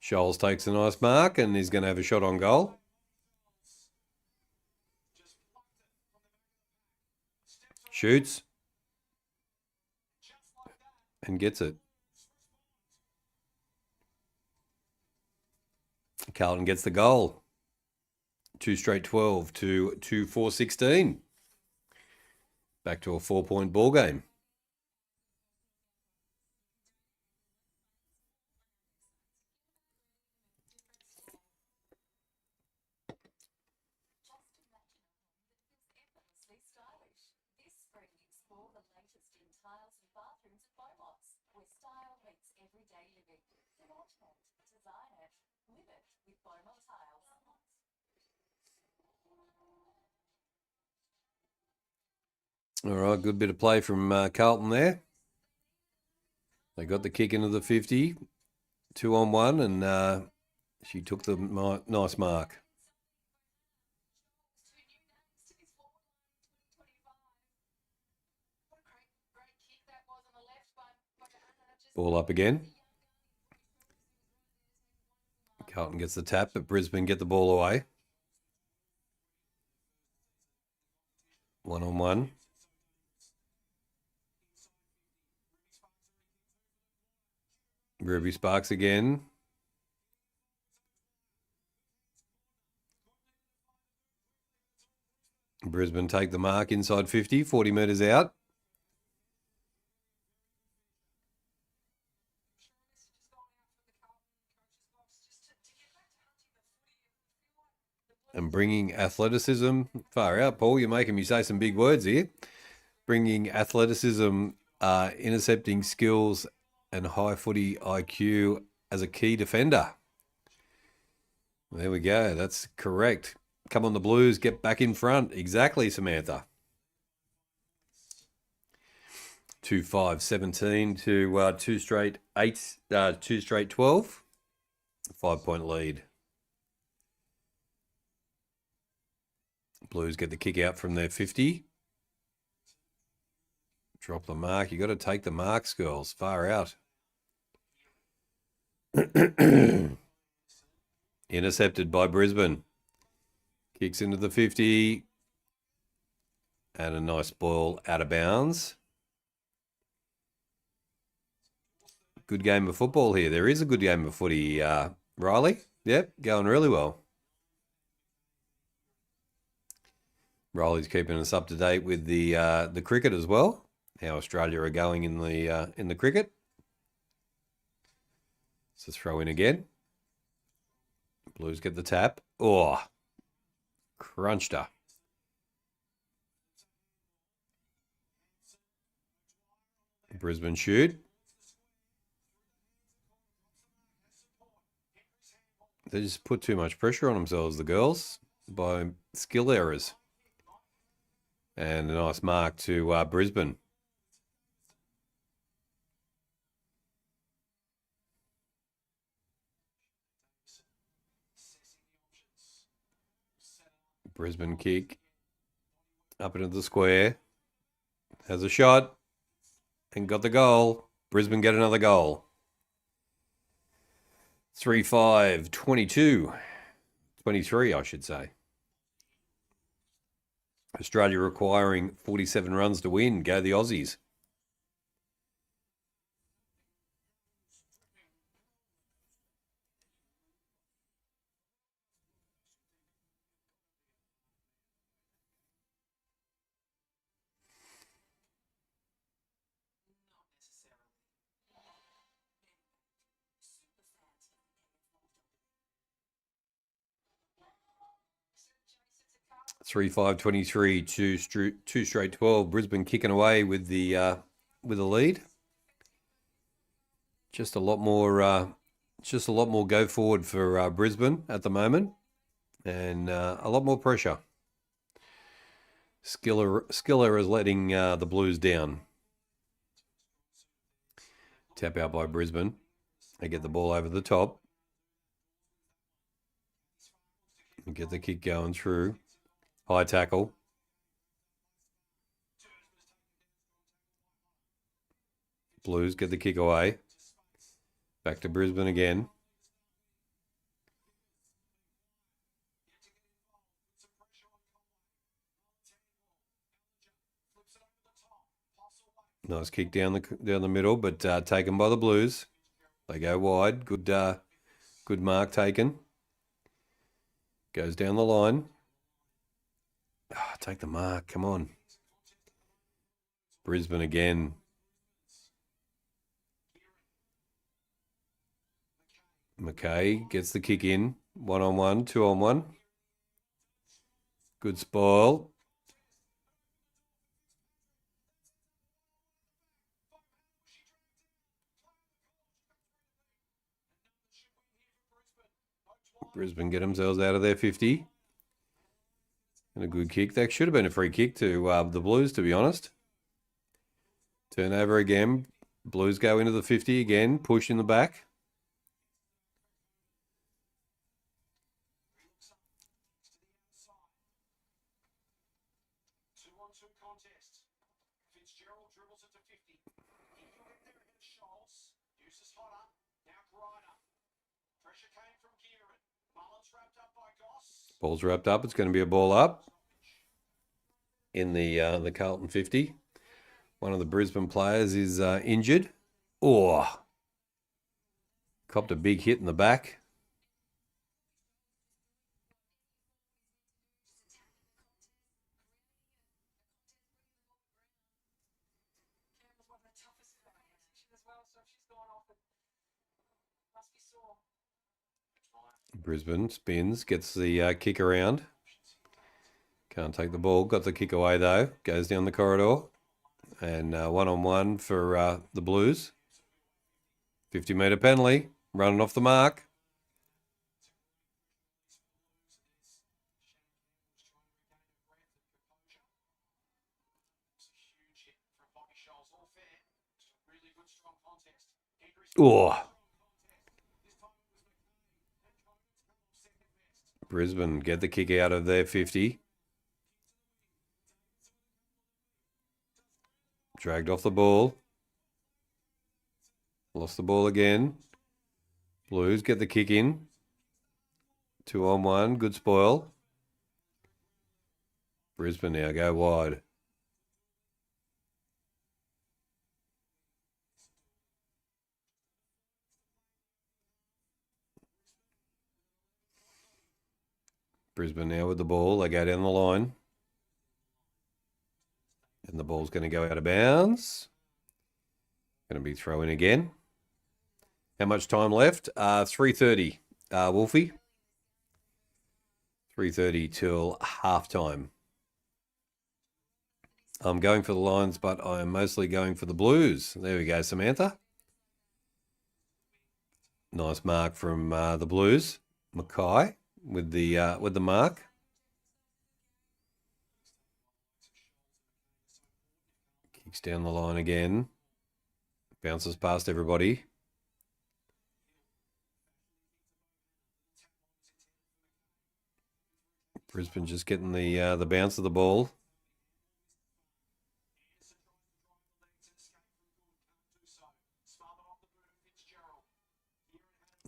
Scholes takes a nice mark, and he's going to have a shot on goal. Shoots. And gets it. Carlton gets the goal. 2 straight 12 to 2-4-16. Back to a 4-point ball game. All right, good bit of play from Carlton there. They got the kick into the 50, 2-on-1, and she took the nice mark. Ball up again. Carlton gets the tap, but Brisbane get the ball away. 1-on-1. Ruby Sparks again. Brisbane take the mark inside 50, 40 metres out. And bringing athleticism far out. Paul, you're making me say some big words here. Bringing athleticism, intercepting skills, and high footy IQ as a key defender. There we go. That's correct. Come on, the Blues. Get back in front. Exactly, Samantha. 2-5-17 to 2 straight 8, 2 straight 12. 5-point lead. Blues get the kick out from their 50. Drop the mark. You got to take the marks, girls. Far out. Intercepted by Brisbane. Kicks into the 50. And a nice ball out of bounds. Good game of football here. There is a good game of footy, Riley. Yep, going really well. Riley's keeping us up to date with the cricket as well. How Australia are going in the cricket. So throw in again. Blues get the tap. Oh, crunched her. Brisbane shoot. They just put too much pressure on themselves, the girls, by skill errors. And a nice mark to Brisbane. Brisbane kick up into the square. Has a shot and got the goal. Brisbane get another goal. 3-5, 22. 23, I should say. Australia requiring 47 runs to win. Go the Aussies. Three, 5, 23, two straight 12. Brisbane kicking away with the lead. Just a lot more go forward for Brisbane at the moment, and a lot more pressure. Skiller is letting the Blues down. Tap out by Brisbane. They get the ball over the top. And get the kick going through. High tackle. Blues get the kick away. Back to Brisbane again. Nice kick down the middle, but taken by the Blues. They go wide. Good mark taken. Goes down the line. Oh, take the mark. Come on. Brisbane again. McKay gets the kick in. 1-on-1, 2-on-1. Good spoil. Brisbane get themselves out of their 50. And a good kick. That should have been a free kick to the Blues, to be honest. Turnover again. Blues go into the 50 again. Push in the back. Ball's wrapped up. It's going to be a ball up in the Carlton 50. One of the Brisbane players is injured. Oh, Copped a big hit in the back. Brisbane spins, gets the kick around. Can't take the ball. Got the kick away, though. Goes down the corridor. And one-on-one for the Blues. 50-metre penalty. Running off the mark. Oh. Brisbane get the kick out of their 50. Dragged off the ball. Lost the ball again. Blues get the kick in. 2-on-1. Good spoil. Brisbane now go wide. Brisbane now with the ball. They go down the line. And the ball's going to go out of bounds. Going to be throw-in again. How much time left? 3:30, Wolfie. 3:30 till halftime. I'm going for the Lions, but I'm mostly going for the Blues. There we go, Samantha. Nice mark from the Blues. Mackay with the mark. Kicks down the line again. Bounces past everybody. Brisbane just getting the bounce of the ball.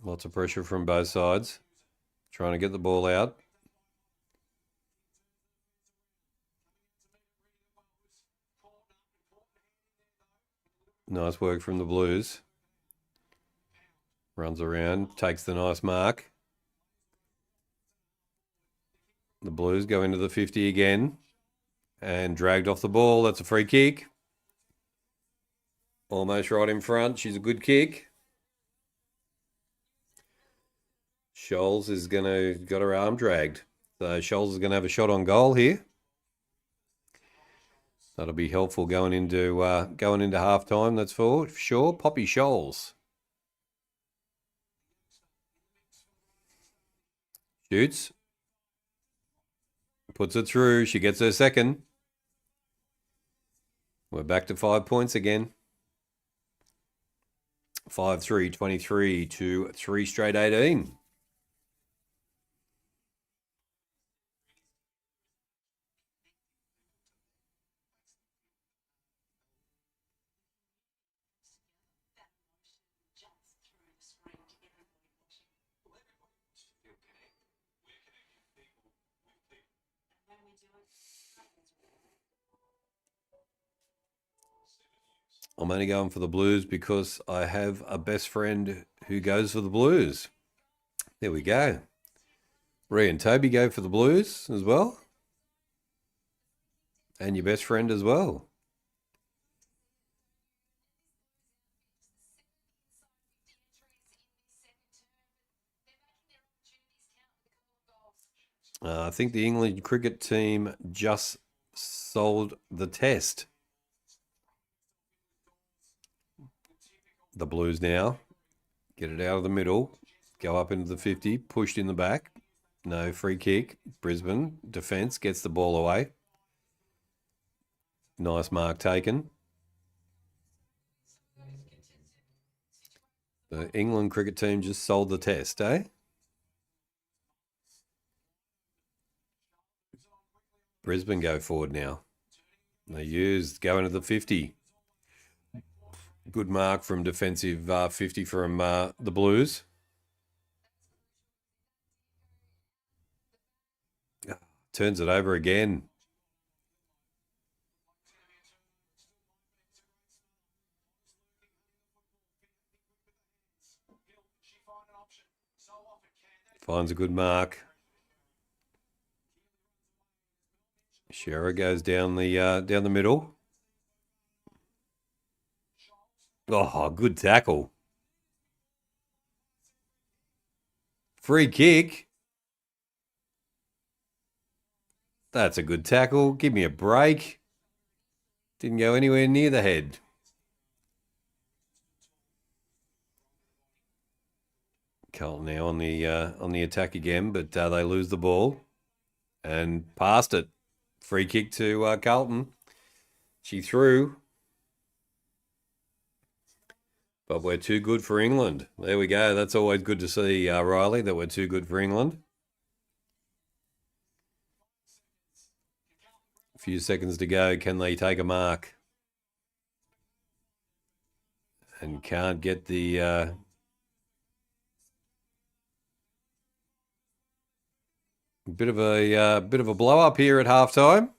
Lots of pressure from both sides. Trying to get the ball out. Nice work from the Blues. Runs around, takes the nice mark. The Blues go into the 50 again. And dragged off the ball. That's a free kick. Almost right in front. She's a good kick. Scholes is got her arm dragged. So Scholes is going to have a shot on goal here. That'll be helpful going into halftime. That's for sure. Poppy Scholes shoots, puts it through. She gets her second. We're back to 5 points again. 5-3, 23 to 3 straight 18. I'm only going for the Blues because I have a best friend who goes for the Blues. There we go. Rhea and Toby go for the Blues as well. And your best friend as well. I think the England cricket team just sold the test. The Blues now get it out of the middle, go up into the 50, pushed in the back. No free kick. Brisbane defence gets the ball away. Nice mark taken. The England cricket team just sold the test, eh? Brisbane go forward now. They go into the 50. Good mark from defensive 50 from the Blues. Turns it over again. Finds a good mark. Shearer goes down the middle. Oh, good tackle. Free kick. That's a good tackle. Give me a break. Didn't go anywhere near the head. Carlton now on the attack again, but they lose the ball and passed it. Free kick to Carlton. She threw, but we're too good for England. There we go. That's always good to see, Riley, that we're too good for England. A few seconds to go. Can they take a mark? And can't get the... bit of a blow up here at halftime.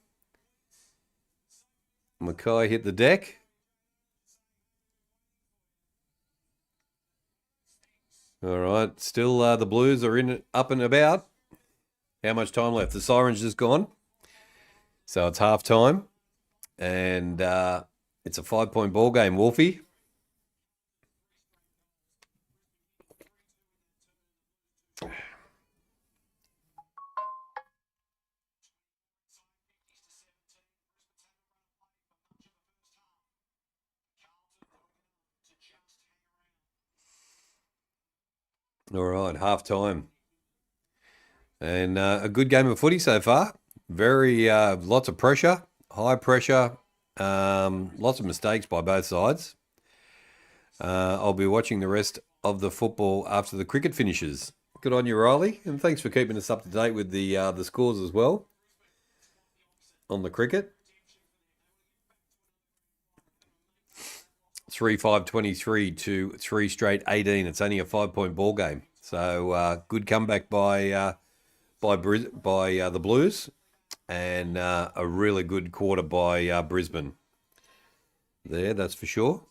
Mackay hit the deck. All right, still the Blues are in up and about. How much time left? The siren's just gone, so it's halftime, and it's a 5-point ball game. Wolfie. All right, half time. And a good game of footy so far. Very, lots of pressure, high pressure, lots of mistakes by both sides. I'll be watching the rest of the football after the cricket finishes. Good on you, Riley. And thanks for keeping us up to date with the scores as well on the cricket. 3-5-23 to 3 straight 18. It's only a 5-point ball game. So good comeback by the Blues, and a really good quarter by Brisbane. There, that's for sure.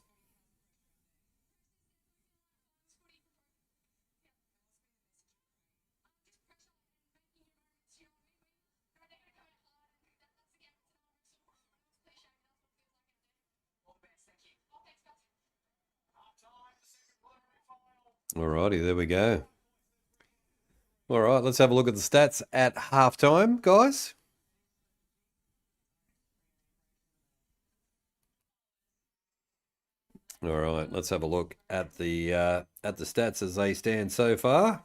Alrighty, there we go. All right, let's have a look at the stats at halftime, guys. All right, let's have a look at the stats as they stand so far.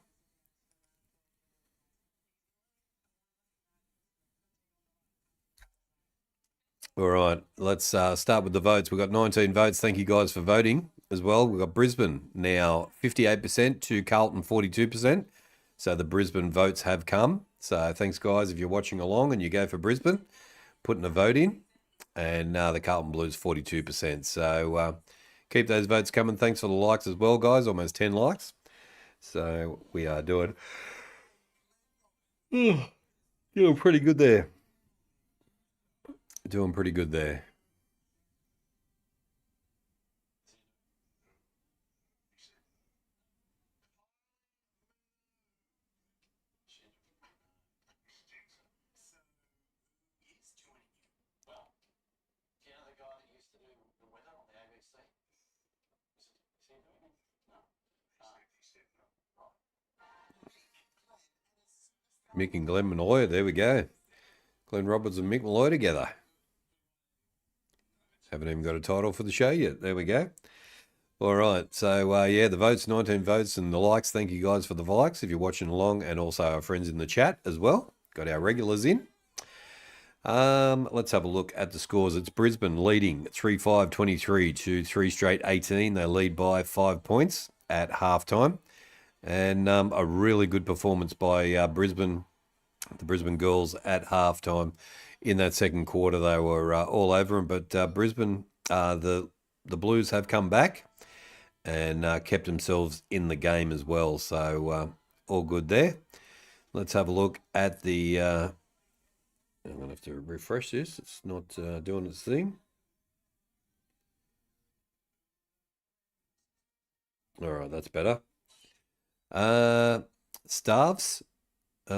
All right, let's start with the votes. We've got 19 votes. Thank you guys for voting as well. We've got Brisbane now 58% to Carlton 42%. So the Brisbane votes have come. So thanks, guys, if you're watching along and you go for Brisbane, putting a vote in. And the Carlton Blues 42%. So keep those votes coming. Thanks for the likes as well, guys. Almost 10 likes. So we are doing pretty good there. Doing pretty good there. Mick and Glenn Malloy, there we go. Glenn Roberts and Mick Malloy together. Haven't even got a title for the show yet. There we go. All right. So, yeah, the votes, 19 votes, and the likes. Thank you guys for the likes if you're watching along, and also our friends in the chat as well. Got our regulars in. Let's have a look at the scores. It's Brisbane leading 3-5-23 to 3 straight 18. They lead by 5 points at halftime. And a really good performance by Brisbane, the Brisbane girls at halftime. In that second quarter, they were all over them. But Brisbane, the Blues have come back and kept themselves in the game as well. So all good there. Let's have a look at the... I'm going to have to refresh this. It's not doing its thing. All right, that's better. Staffs, 2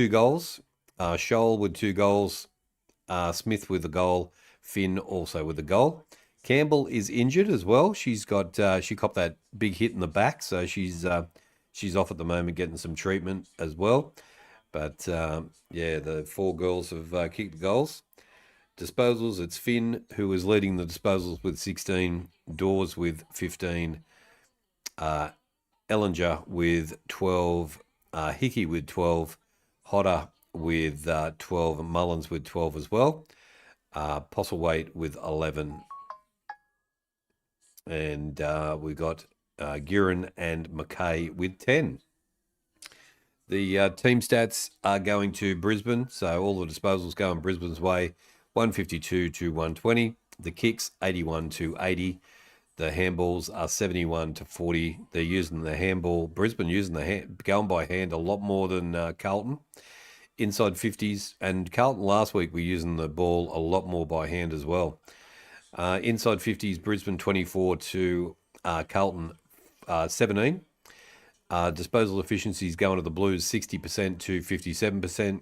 goals. Scholl with 2 goals. Smith with a goal. Finn also with a goal. Campbell is injured as well. She's got she copped that big hit in the back, so she's off at the moment getting some treatment as well. But yeah, the 4 girls have kicked the goals. Disposals, it's Finn who is leading the disposals with 16, Dawes with 15, Ellinger with 12, Hickey with 12, Hodder with 12, and Mullins with 12 as well. Postlethwaite with 11. And we got Guerin and McKay with 10. The team stats are going to Brisbane, so all the disposals go in Brisbane's way, 152 to 120. The kicks, 81 to 80. The handballs are 71 to 40. They're using the handball. Brisbane using the going by hand a lot more than Carlton. Inside 50s, and Carlton last week were using the ball a lot more by hand as well. Inside 50s, Brisbane 24 to Carlton 17. Disposal efficiency is going to the Blues 60% to 57%.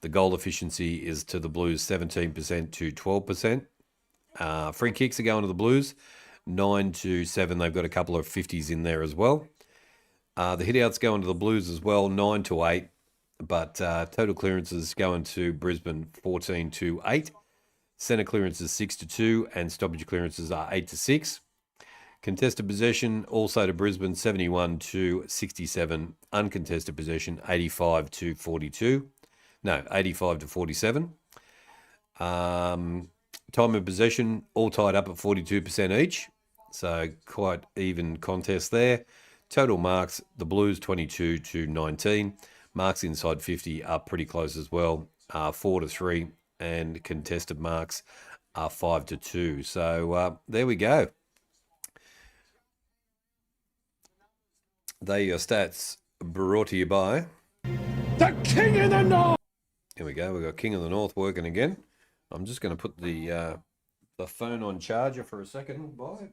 The goal efficiency is to the Blues 17% to 12%. Free kicks are going to the Blues 9 to 7. They've got a couple of 50s in there as well. The hit-outs going to the Blues as well, 9 to 8. But total clearances going to Brisbane 14 to 8. Centre clearances 6 to 2, and stoppage clearances are 8 to 6. Contested possession also to Brisbane 71 to 67. Uncontested possession 85 to 42. No, 85 to 47. Time of possession all tied up at 42% each. So quite even contest there. Total marks, the Blues 22 to 19. Marks inside 50 are pretty close as well, 4 to 3. And contested marks are 5 to 2. So there we go. They are your stats brought to you by the King of the North. Here we go. We've got King of the North working again. I'm just going to put the phone on charger for a second, guys.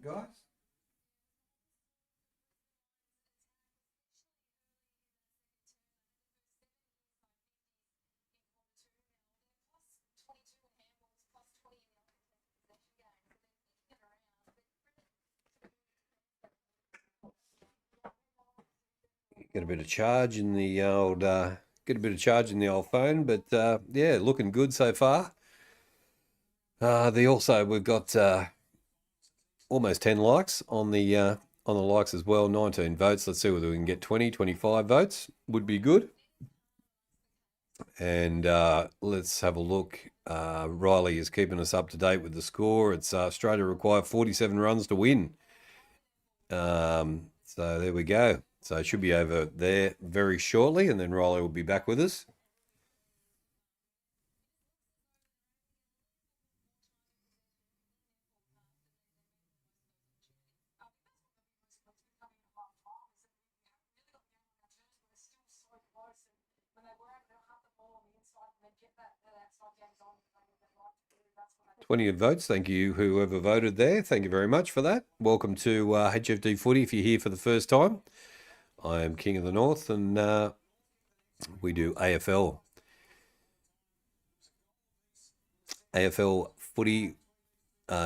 Get a bit of charge in the old phone, but yeah, looking good so far. We've got almost 10 likes on the likes as well, 19 votes. Let's see whether we can get 20, 25 votes. Would be good. And let's have a look. Riley is keeping us up to date with the score. It's Australia require 47 runs to win. So there we go. So it should be over there very shortly, and then Riley will be back with us. Plenty of votes. Thank you, whoever voted there. Thank you very much for that. Welcome to HFD Footy if you're here for the first time. I am King of the North, and we do AFL. AFL Footy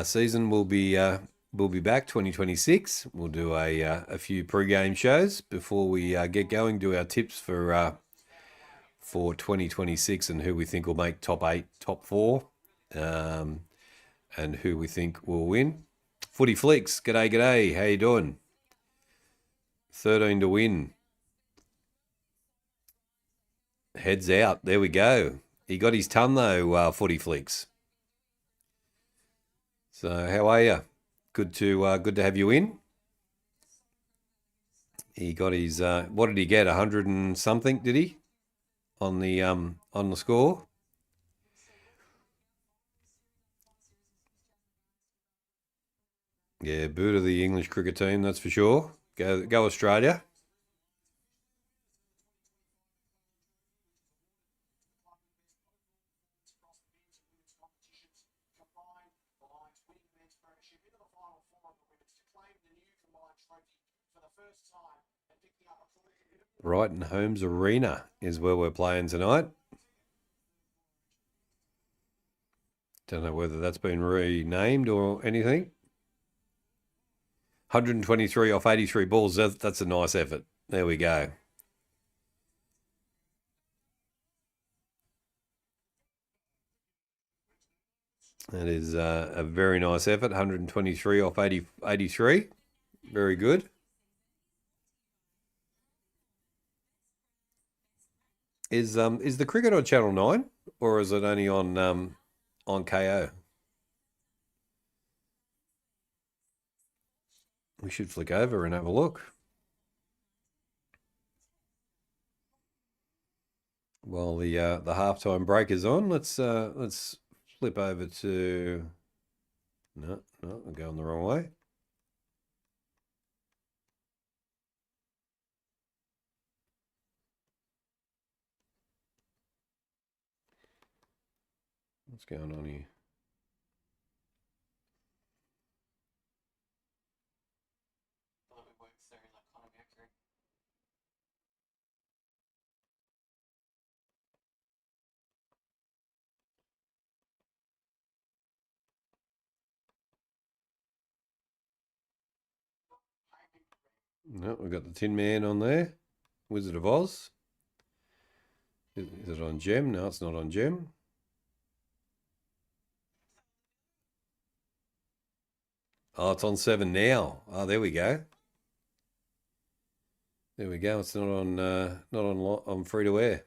season will be back 2026. We'll do a few pre-game shows before we get going. Do our tips for 2026 and who we think will make top 8, top 4. And who we think will win. Footy Flicks, g'day. How you doing? 13 to win. Heads out. There we go. He got his ton though, Footy Flicks. So how are you? Good to have you in. He got his what did he get? 100 and something, did he? On the score. Yeah, boot of the English cricket team, that's for sure. Go Australia. Brighton Homes Arena is where we're playing tonight. Don't know whether that's been renamed or anything. 123 off 83 balls. That's a nice effort. There we go. That is a very nice effort. 123 off 83. Very good. Is the cricket on Channel 9 or is it only on KO? We should flick over and have a look. While the halftime break is on, let's flip over to. No, I'm going the wrong way. What's going on here? No, we've got the Tin Man on there. Wizard of Oz. Is it on Gem? No, it's not on Gem. Oh, it's on 7 now. Oh, there we go. There we go. It's not on free to air.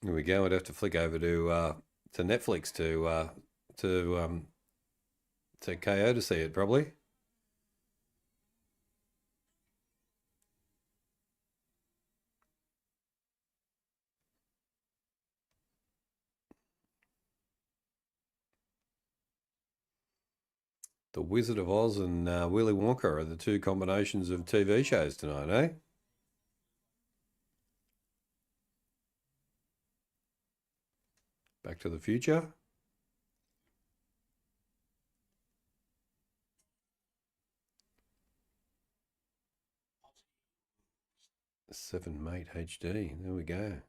There we go. I'd have to flick over to Netflix to KO to see it probably. The Wizard of Oz and Willy Wonka are the two combinations of TV shows tonight, eh? Back to the Future. Seven Mate HD. There we go.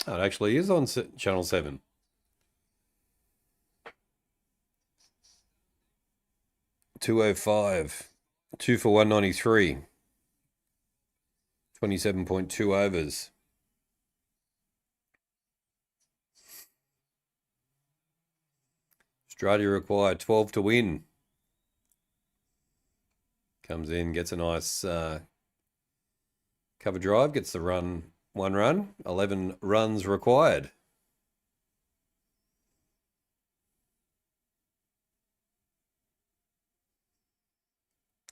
Oh, it actually is on Channel 7. $2.05. 2 for 193. 27.2 overs. Australia require 12 to win. Comes in, gets a nice cover drive, gets the run. 1 run, 11 runs required.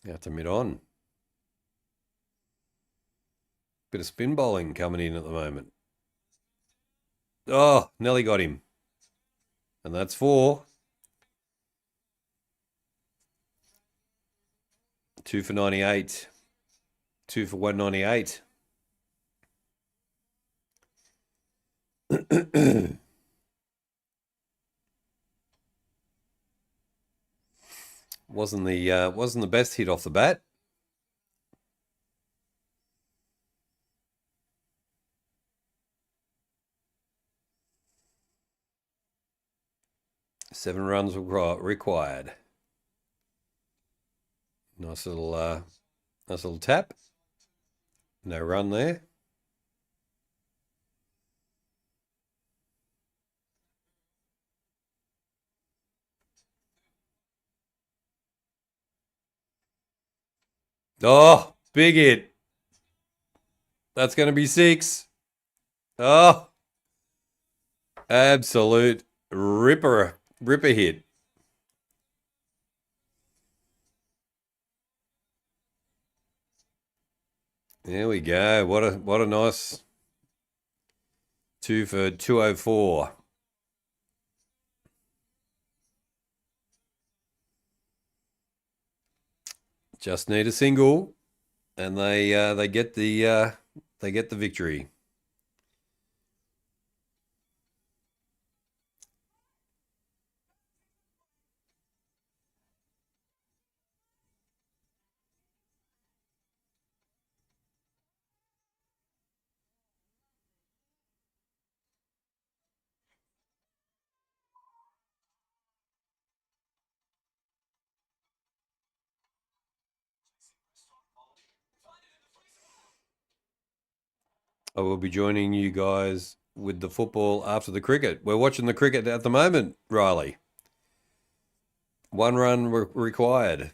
Out to mid-on. Bit of spin bowling coming in at the moment. Oh, Nelly got him. And that's 4. 2 for 98. 2 for 198. Wasn't the best hit off the bat. Seven runs required. Nice little tap. No run there. Oh, big hit. That's going to be 6. Oh, absolute ripper hit. There we go. What a nice 2 for 204. Just need a single, and they get the victory. I will be joining you guys with the football after the cricket. We're watching the cricket at the moment, Riley. 1 run required.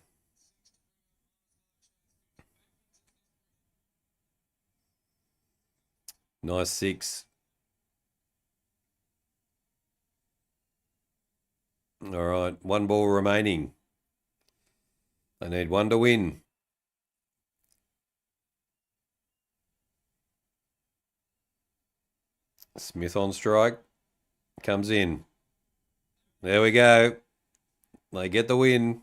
Nice 6. All right, 1 ball remaining. They need 1 to win. Smith on strike. Comes in. There we go. They get the win.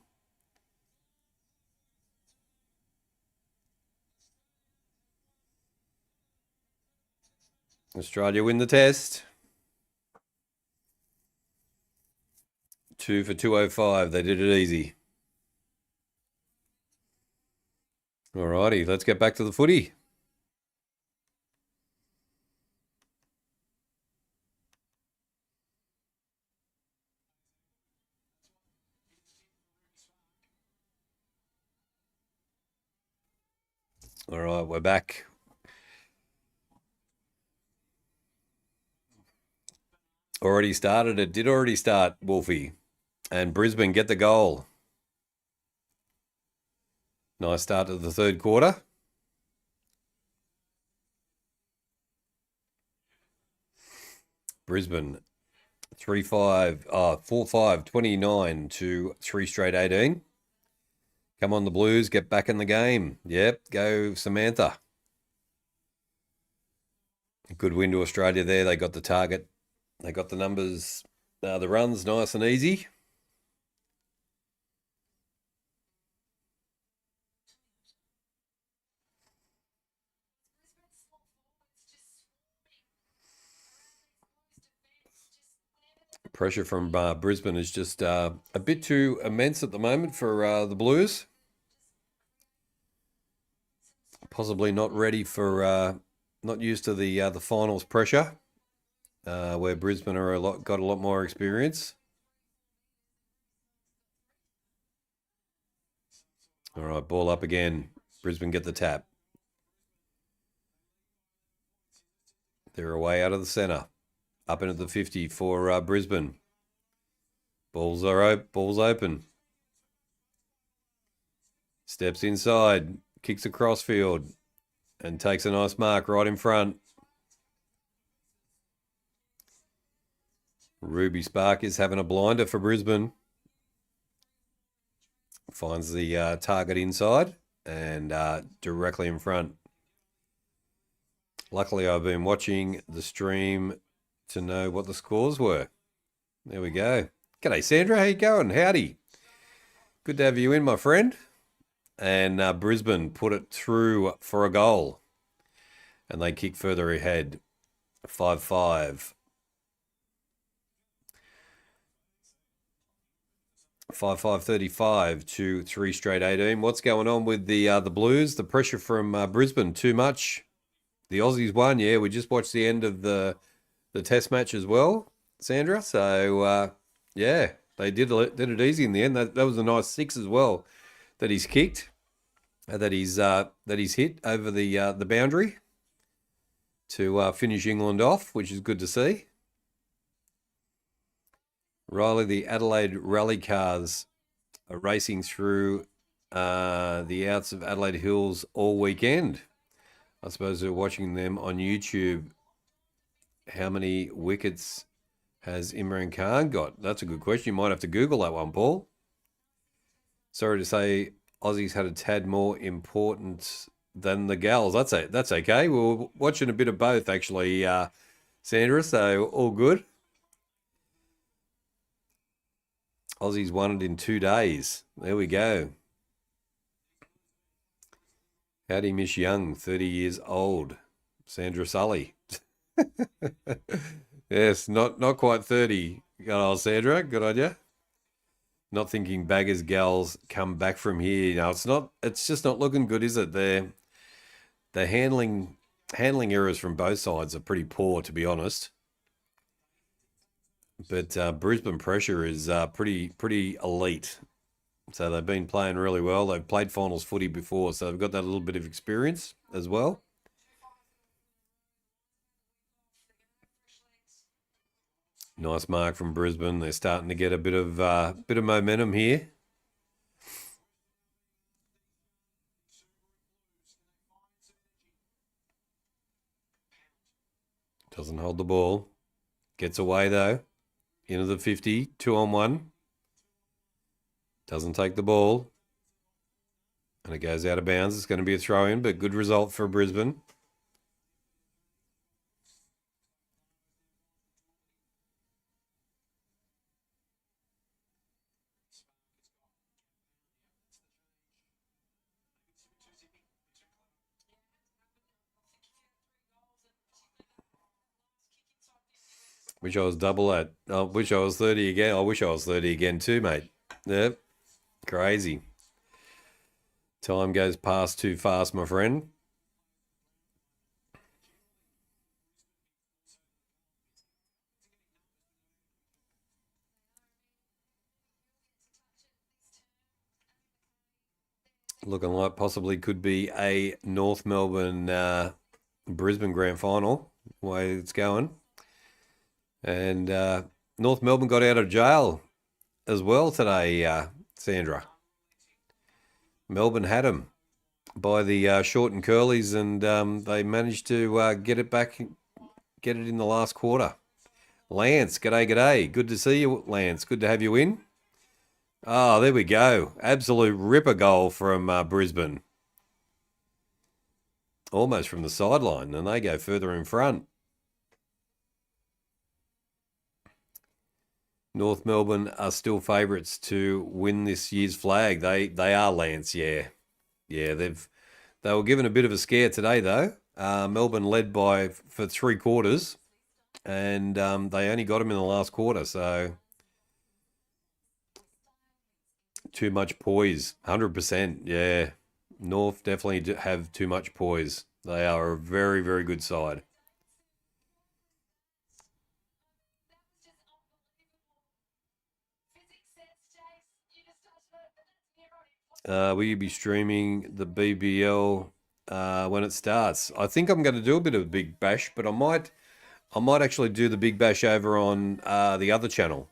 Australia win the test. 2 for 205. They did it easy. Alrighty, let's get back to the footy. All right, we're back. Already started. It did already start, Wolfie. And Brisbane get the goal. Nice start to the 3rd quarter. Brisbane 4-5, 29 to 3 straight 18. Come on, the Blues, get back in the game. Yep, go Samantha. Good win to Australia there. They got the target. They got the numbers, the runs nice and easy. Pressure from Brisbane is just a bit too immense at the moment for the Blues. Possibly not ready for, not used to the finals pressure, where Brisbane are got a lot more experience. All right, ball up again. Brisbane get the tap. They're away out of the centre. Up into the 50 for Brisbane. Balls open. Steps inside. Kicks across field. And takes a nice mark right in front. Ruby Spark is having a blinder for Brisbane. Finds the target inside and directly in front. Luckily, I've been watching the stream to know what the scores were. There we go. G'day, Sandra. How you going? Howdy. Good to have you in, my friend. And Brisbane put it through for a goal. And they kick further ahead. 5-5. 5-5-35 to 3 straight 18. What's going on with the Blues? The pressure from Brisbane, too much. The Aussies won, yeah. We just watched the end of the test match as well, Sandra. So, yeah, they did it easy in the end. That was a nice 6 as well that he's kicked, that he's hit over the boundary to finish England off, which is good to see. Riley, the Adelaide rally cars are racing through the outs of Adelaide Hills all weekend. I suppose they're watching them on YouTube. How many wickets has Imran Khan got? That's a good question. You might have to Google that one, Paul. Sorry to say, Aussies had a tad more importance than the Gals. That's okay. We were watching a bit of both, actually, Sandra, so all good. Aussies won it in 2 days. There we go. How'd he miss young, 30 years old? Sandra Sully. Yes, not quite 30. Good old Sandra, good on you. Not thinking Baggers Gals come back from here. No, it's just not looking good, is it? The handling errors from both sides are pretty poor, to be honest. But Brisbane pressure is pretty elite. So they've been playing really well. They've played finals footy before, so they've got that little bit of experience as well. Nice mark from Brisbane. They're starting to get a bit of momentum here. Doesn't hold the ball. Gets away though. Into the 50, 2-on-1. Doesn't take the ball. And it goes out of bounds. It's going to be a throw-in, but good result for Brisbane. Wish I was double at. I wish I was 30 again. I wish I was 30 again too, mate. Yep. Crazy. Time goes past too fast, my friend. Looking like possibly could be a North Melbourne Brisbane grand final, the way it's going. And North Melbourne got out of jail as well today, Sandra. Melbourne had them by the short and curlies, and they managed to get it back, get it in the last quarter. Lance, g'day. Good to see you, Lance. Good to have you in. Oh, there we go. Absolute ripper goal from Brisbane. Almost from the sideline, and they go further in front. North Melbourne are still favourites to win this year's flag. They are, Lance, yeah. Yeah, they were given a bit of a scare today, though. Melbourne led for 3 quarters, and they only got them in the last quarter, so too much poise, 100%, yeah. North definitely have too much poise. They are a very, very good side. Will you be streaming the BBL when it starts? I think I'm going to do a bit of a Big Bash, but I might actually do the Big Bash over on the other channel.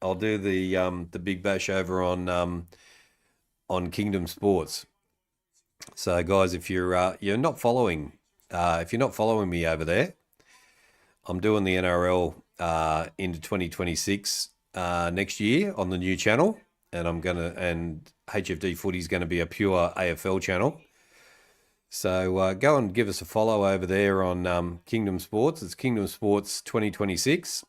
I'll do the Big Bash over on Kingdom Sports. So guys, if you're not following me over there, I'm doing the NRL into 2026 next year on the new channel, and HFD Footy is going to be a pure AFL channel. So go and give us a follow over there on Kingdom Sports. It's Kingdom Sports 2026.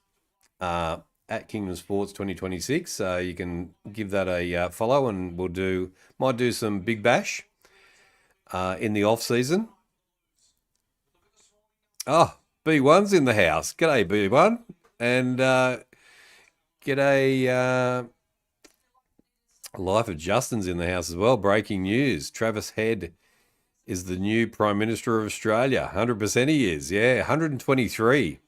At Kingdom Sports 2026, so you can give that a follow, and might do some Big Bash in the off season. Oh, B1's in the house. G'day, B1, and g'day. Life of Justin's in the house as well. Breaking news: Travis Head is the new Prime Minister of Australia. 100% he is. Yeah, 123.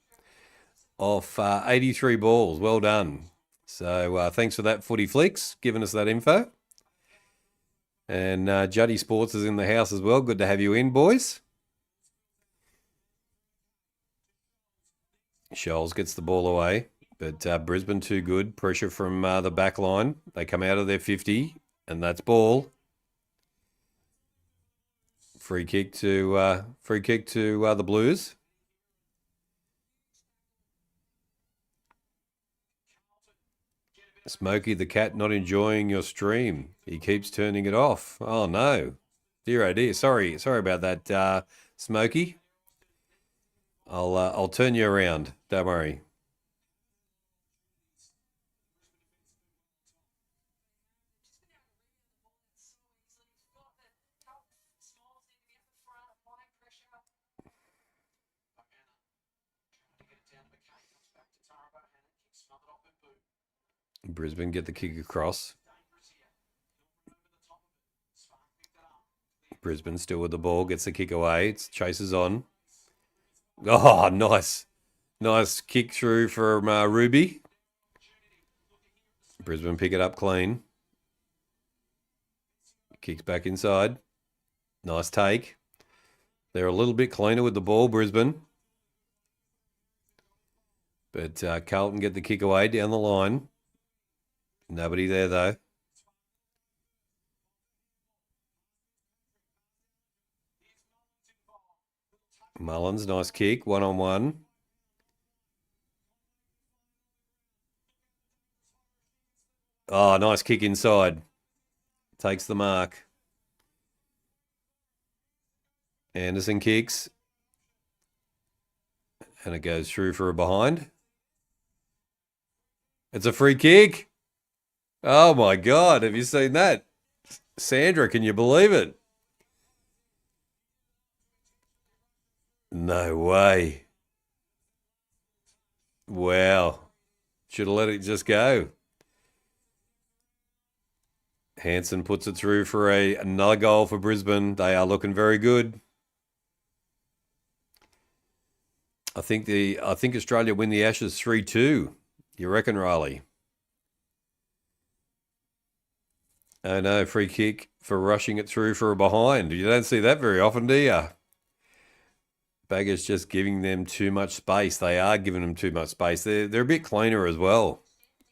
Off 83 balls. Well done. So thanks for that, Footy Flicks, giving us that info. And Juddy Sports is in the house as well. Good to have you in, boys. Scholes gets the ball away, but Brisbane too good. Pressure from the back line. They come out of their 50, and that's ball. Free kick to the Blues. Smokey the cat not enjoying your stream. He keeps turning it off. Oh no. Dear oh dear. Sorry about that, Smokey. I'll turn you around. Don't worry. Brisbane get the kick across. Brisbane still with the ball, gets the kick away. It's chases on. Oh, nice. Nice kick through from Ruby. Brisbane pick it up clean. Kicks back inside. Nice take. They're a little bit cleaner with the ball, Brisbane. But Carlton get the kick away down the line. Nobody there, though. Mullins, nice kick, 1-on-1. Oh, nice kick inside. Takes the mark. Anderson kicks. And it goes through for a behind. It's a free kick. Oh, my God. Have you seen that? Sandra, can you believe it? No way. Wow. Should have let it just go. Hansen puts it through for another goal for Brisbane. They are looking very good. I think Australia win the Ashes 3-2. You reckon, Riley? Oh no, free kick for rushing it through for a behind. You don't see that very often, do you? Bagger's just giving them too much space. They are giving them too much space. They're a bit cleaner as well,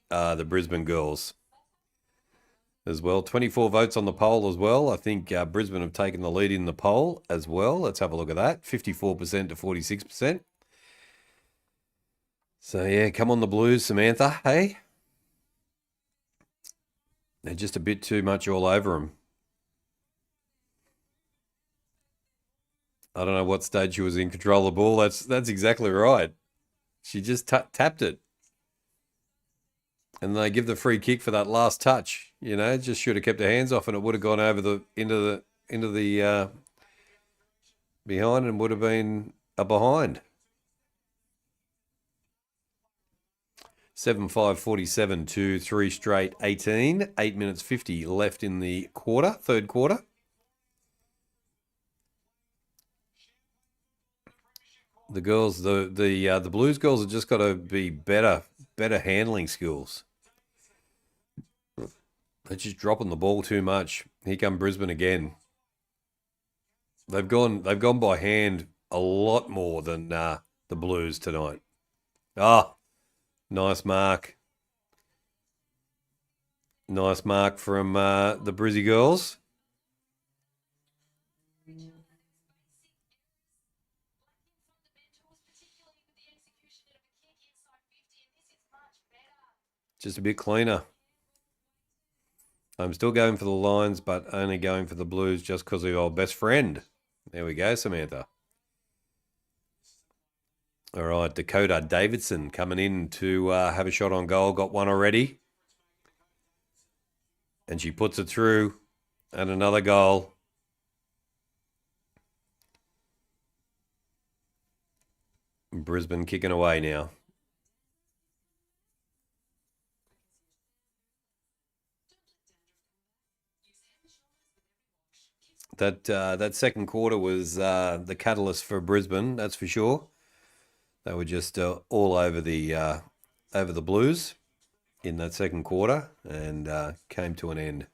the Brisbane girls. As well, 24 votes on the poll as well. I think Brisbane have taken the lead in the poll as well. Let's have a look at that. 54% to 46%. So, yeah, come on the Blues, Samantha, hey? They're just a bit too much all over them. I don't know what stage she was in control of the ball. That's exactly right. She just tapped it. And they give the free kick for that last touch. You know, just should have kept her hands off and it would have gone over into the behind and would have been a behind. 7-5-47 to 3 straight 18. 8 minutes 50 left in the quarter, third quarter. The girls, the Blues girls have just got to be better handling skills. They're just dropping the ball too much. Here come Brisbane again. They've gone by hand a lot more than the Blues tonight. Ah, nice mark. Nice mark from the Brizzy girls. Just a bit cleaner. I'm still going for the Lions, but only going for the Blues just because of your best friend. There we go, Samantha. All right, Dakota Davidson coming in to have a shot on goal. Got one already. And she puts it through. And another goal. Brisbane kicking away now. That second quarter was the catalyst for Brisbane, that's for sure. They were just all over the Blues in that second quarter and came to an end.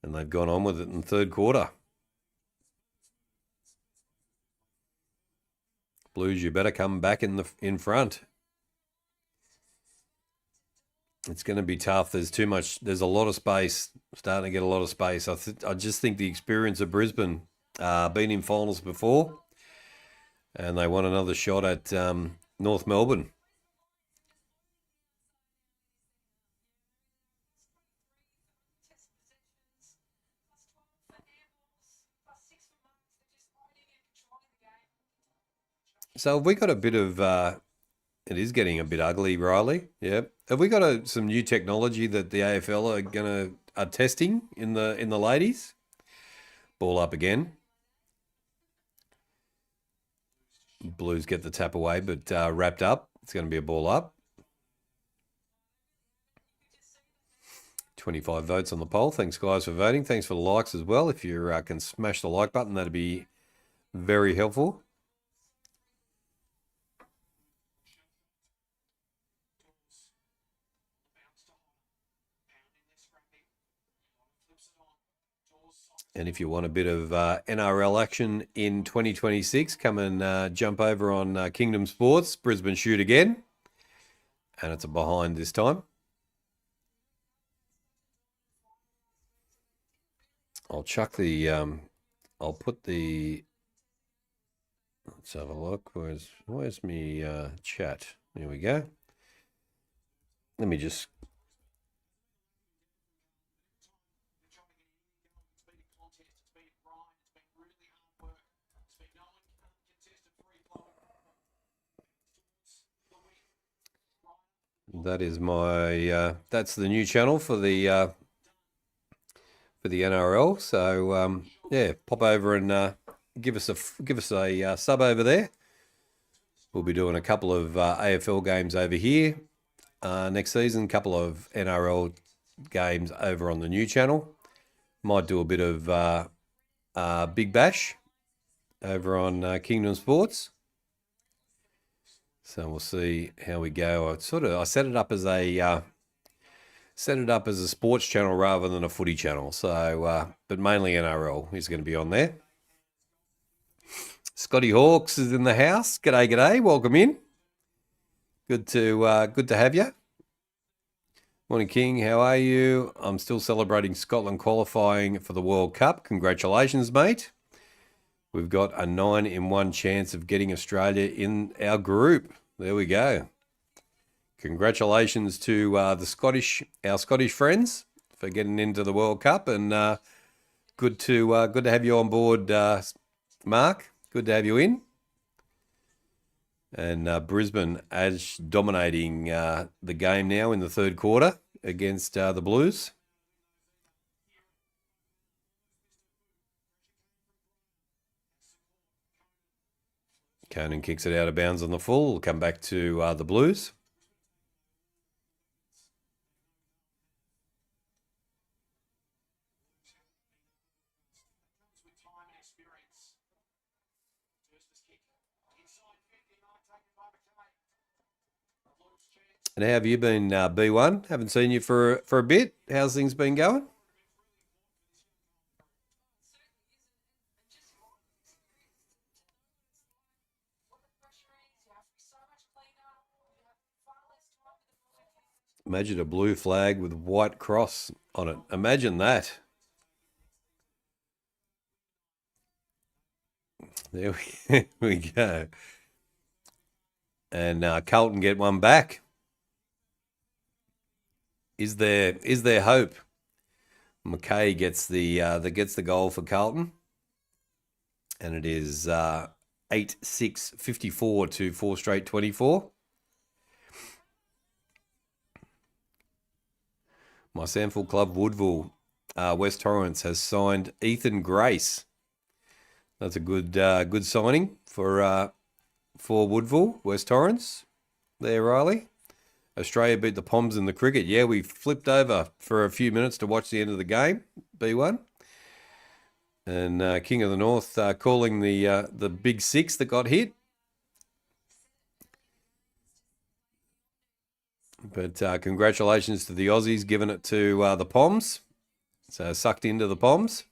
And they've gone on with it in the third quarter. Blues, you better come back in front. It's going to be tough. There's too much. There's a lot of space. Starting to get a lot of space. I just think the experience of Brisbane, been in finals before, and they want another shot at North Melbourne. So have we got a bit of... it is getting a bit ugly, Riley. Yeah. Have we got some new technology that the AFL are testing in the ladies? Ball up again. Blues get the tap away, but wrapped up. It's going to be a ball up. 25 votes on the poll. Thanks, guys, for voting. Thanks for the likes as well. If you can smash the like button, that'd be very helpful. And if you want a bit of NRL action in 2026, come and jump over on Kingdom Sports. Brisbane shoot again. And it's a behind this time. I'll chuck the, I'll put the, let's have a look. Where's me chat? There we go. Let me just, that is my, that's the new channel for the NRL. So yeah, pop over and give us a sub over there. We'll be doing a couple of AFL games over here next season, a couple of NRL games over on the new channel. Might do a bit of Big Bash over on Kingdom Sports. So we'll see how we go. I set it up as a sports channel rather than a footy channel. So, but mainly NRL is going to be on there. Scotty Hawks is in the house. G'day, g'day. Welcome in. Good to have you. Morning, King. How are you? I'm still celebrating Scotland qualifying for the World Cup. Congratulations, mate. We've got a 9-in-1 chance of getting Australia in our group. There we go. Congratulations to our Scottish friends for getting into the World Cup, and good to have you on board, Mark. Good to have you in. And Brisbane as dominating the game now in the third quarter against the Blues. Conan kicks it out of bounds on the full. We'll come back to the Blues. And how have you been, B1? Haven't seen you for a bit. How's things been going? Imagine a blue flag with white cross on it. Imagine that. There we go. And Carlton get one back. Is there hope? McKay gets the goal for Carlton, and it is 8-6-54 to 4 straight 24. My Sample Club Woodville, West Torrens has signed Ethan Grace. That's a good signing for Woodville, West Torrens. There, Riley. Australia beat the Poms in the cricket. Yeah, we flipped over for a few minutes to watch the end of the game, B1. And King of the North calling the big six that got hit. But congratulations to the Aussies giving it to the Poms. So sucked into the Poms.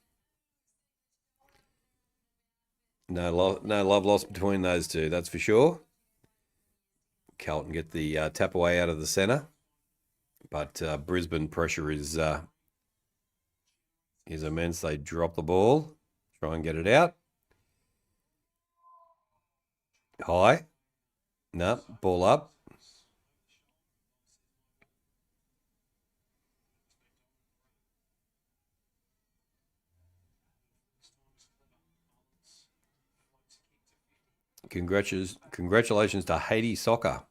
No love lost between those two, that's for sure. Carlton get the tap away out of the centre, but Brisbane pressure is immense. They drop the ball, try and get it out. High, no, ball up. Congratulations to Haiti Soccer,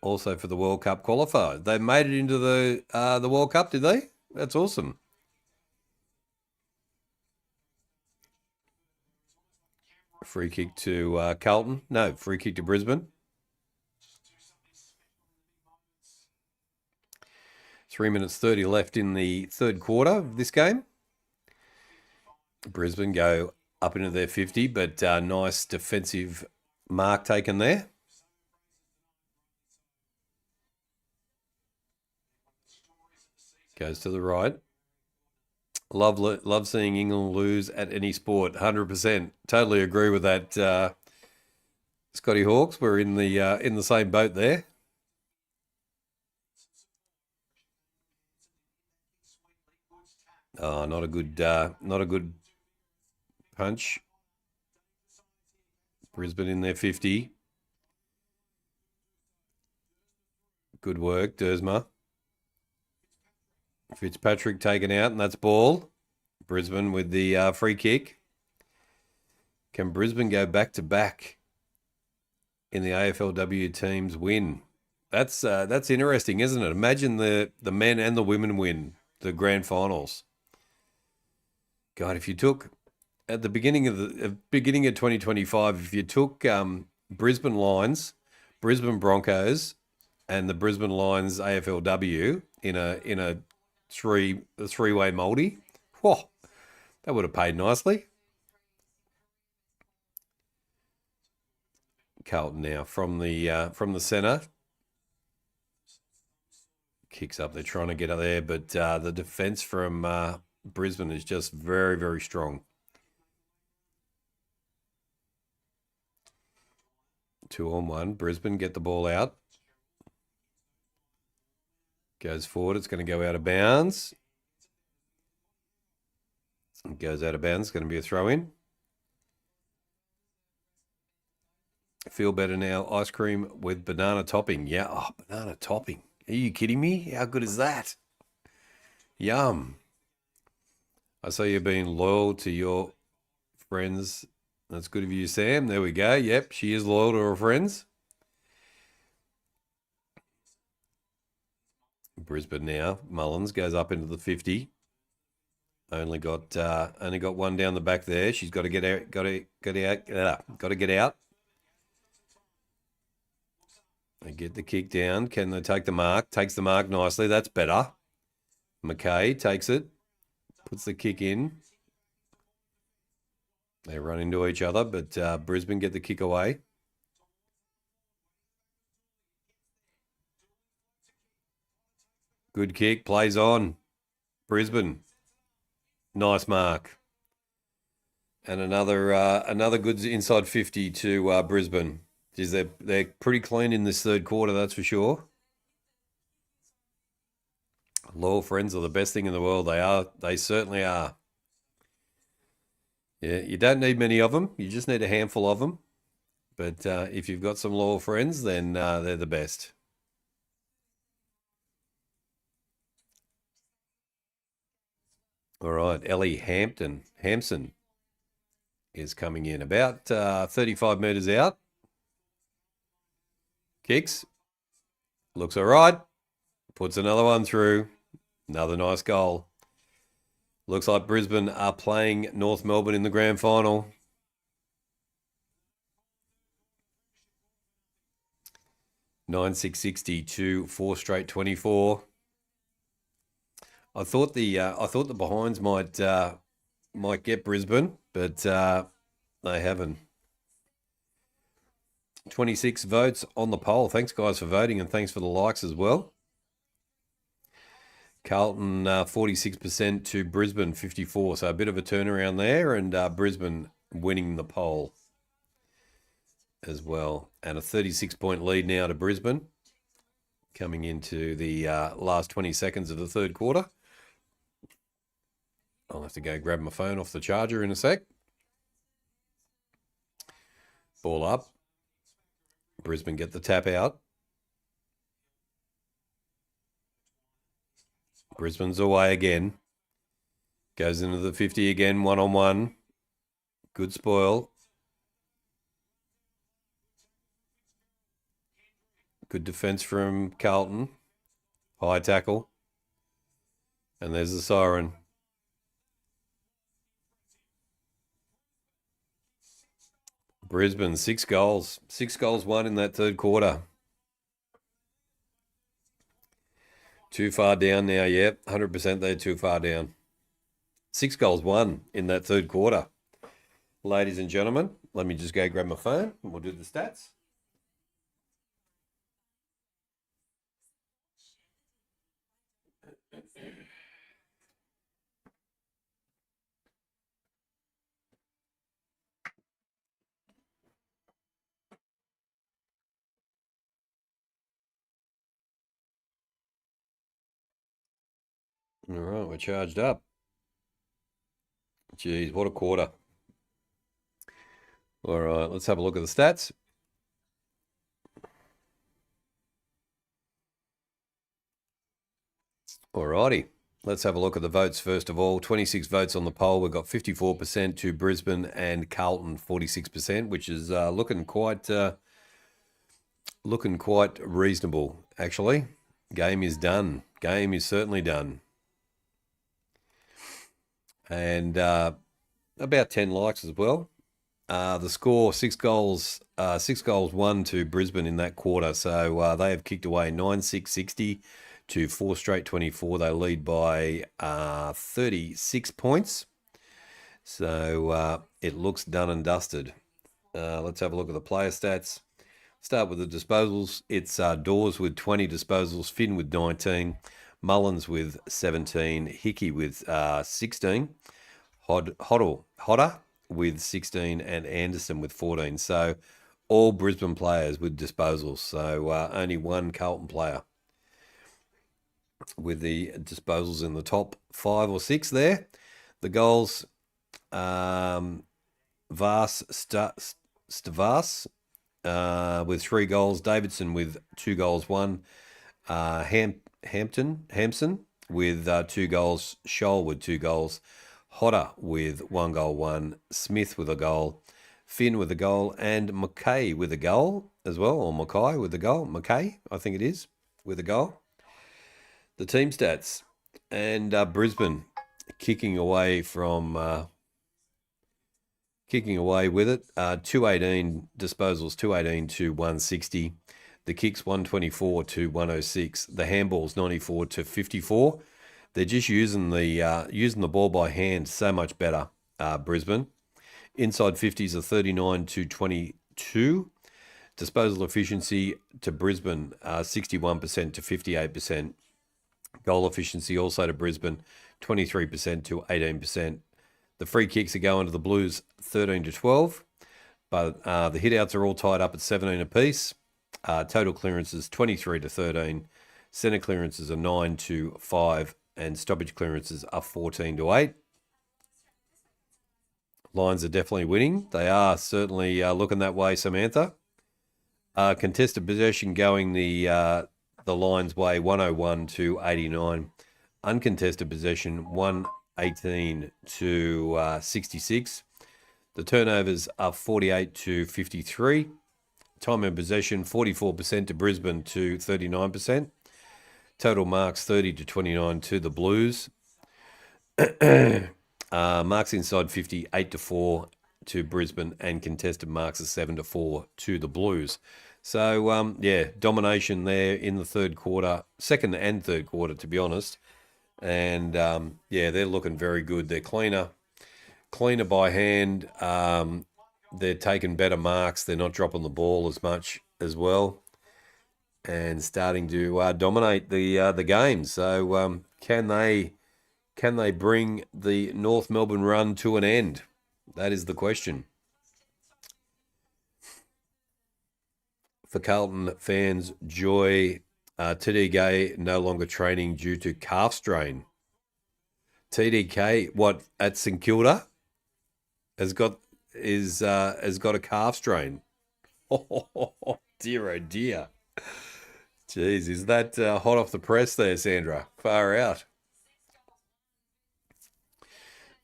also for the World Cup qualifier. They made it into the World Cup, did they? That's awesome. Free kick to Carlton. No, free kick to Brisbane. 3 minutes 30 left in the third quarter of this game. Brisbane go up into their 50, but nice defensive mark taken there. Goes to the right. Love seeing England lose at any sport. 100%. Totally agree with that. Scotty Hawks, we're in the same boat there. Oh, not a good punch. Brisbane in their 50. Good work, Dersma. Fitzpatrick taken out, and that's ball. Brisbane with the free kick. Can Brisbane go back to back in the AFLW teams win? That's interesting, isn't it? Imagine the men and the women win the grand finals. God, if you took at the beginning of 2025, if you took Brisbane Lions, Brisbane Broncos, and the Brisbane Lions AFLW in a three-way multi, whoa, that would have paid nicely. Carlton now from the centre. Kicks up. They're trying to get up there, but the defence from Brisbane is just very, very strong. 2-on-1. Brisbane get the ball out. Goes forward. It's going to go out of bounds. It goes out of bounds. It's going to be a throw-in. Feel better now. Ice cream with banana topping. Yeah. Oh, banana topping. Are you kidding me? How good is that? Yum. I saw you being loyal to your friends. That's good of you, Sam. There we go. Yep, she is loyal to her friends. Brisbane now. Mullins goes up into the 50. Only got one down the back there. She's got to get out. Got to get out. They get the kick down. Can they take the mark? Takes the mark nicely. That's better. McKay takes it. Puts the kick in. They run into each other, but Brisbane get the kick away. Good kick. Plays on. Brisbane. Nice mark. And another good inside 50 to Brisbane. Geez, they're pretty clean in this third quarter, that's for sure. Loyal friends are the best thing in the world. They are. They certainly are. Yeah, you don't need many of them. You just need a handful of them. But if you've got some loyal friends, then they're the best. All right, Ellie Hampson is coming in about 35 metres out. Kicks. Looks all right. Puts another one through. Another nice goal. Looks like Brisbane are playing North Melbourne in the grand final. $9,660 to 4 straight 24. I thought the behinds might get Brisbane, but they haven't. 26 votes on the poll. Thanks, guys, for voting, and thanks for the likes as well. Carlton 46% to Brisbane 54%, so a bit of a turnaround there, and Brisbane winning the poll as well. And a 36-point lead now to Brisbane coming into the last 20 seconds of the third quarter. I'll have to go grab my phone off the charger in a sec. Ball up. Brisbane get the tap out. Brisbane's away again. Goes into the 50 again, 1-on-1. Good spoil. Good defence from Carlton. High tackle. And there's the siren. Brisbane, 6 goals. 6 goals won in that third quarter. Too far down now, yep. 100% they're too far down. 6 goals won in that third quarter. Ladies and gentlemen, let me just go grab my phone and we'll do the stats. All right, we're charged up. Jeez, what a quarter. All right, let's have a look at the stats. Alrighty, let's have a look at the votes first of all. 26 votes on the poll. We've got 54% to Brisbane and Carlton 46%, which is looking quite reasonable, actually. Game is done. Game is certainly done. And about 10 likes as well. The score, 6 goals won to Brisbane in that quarter. So they have kicked away 9-6-60 to 4 straight 24. They lead by 36 points. So it looks done and dusted. Let's have a look at the player stats. Start with the disposals. It's Dawes with 20 disposals, Finn with 19, Mullins with 17, Hickey with 16, Hodder with 16, and Anderson with 14. So all Brisbane players with disposals. So only one Carlton player with the disposals in the top 5 or 6 there. The goals, Stavas with 3 goals, Davidson with 2 goals, 1, Hampson with 2 goals, Scholl with 2 goals, Hodder with 1 goal, 1, Smith with a goal, Finn with a goal, and McKay with a goal as well, or Mackay with a goal. McKay, I think it is, with a goal. The team stats, and Brisbane kicking away with it. 218 disposals, 218 to 160. The kicks 124 to 106. The handballs 94 to 54. They're just using the ball by hand so much better. Brisbane inside 50s are 39 to 22. Disposal efficiency to Brisbane 61% to 58%. Goal efficiency also to Brisbane, 23% to 18%. The free kicks are going to the Blues, 13 to 12. But the hitouts are all tied up at 17 apiece. Total clearances, 23 to 13. Centre clearances are 9 to 5. And stoppage clearances are 14 to 8. Lions are definitely winning. They are certainly looking that way, Samantha. Contested possession going the Lions' way, 101 to 89. Uncontested possession, 118 to 66. The turnovers are 48 to 53. Time in possession, 44% to Brisbane to 39%. Total marks, 30 to 29 to the Blues. Marks inside 50, 8 to 4 to Brisbane, and contested marks are 7 to 4 to the Blues. So, domination there in the third quarter, second and third quarter, to be honest. And, they're looking very good. They're cleaner by hand. They're taking better marks. They're not dropping the ball as much as well, and starting to dominate the game. So, can they bring the North Melbourne run to an end? That is the question. For Carlton fans, joy. TDK no longer training due to calf strain. TDK, what, at St Kilda, has got a calf strain. Oh dear, oh dear. Jeez, is that hot off the press there, Sandra? Far out.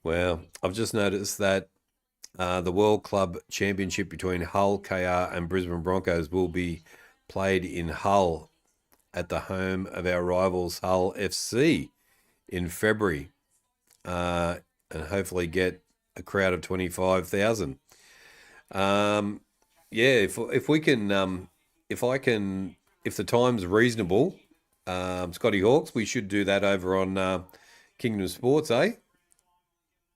Well, I've just noticed that the World Club Championship between Hull, KR and Brisbane Broncos will be played in Hull at the home of our rivals Hull FC in February, and hopefully get a crowd of 25,000. If the time's reasonable, Scotty Hawks. We should do that over on Kingdom Sports, eh?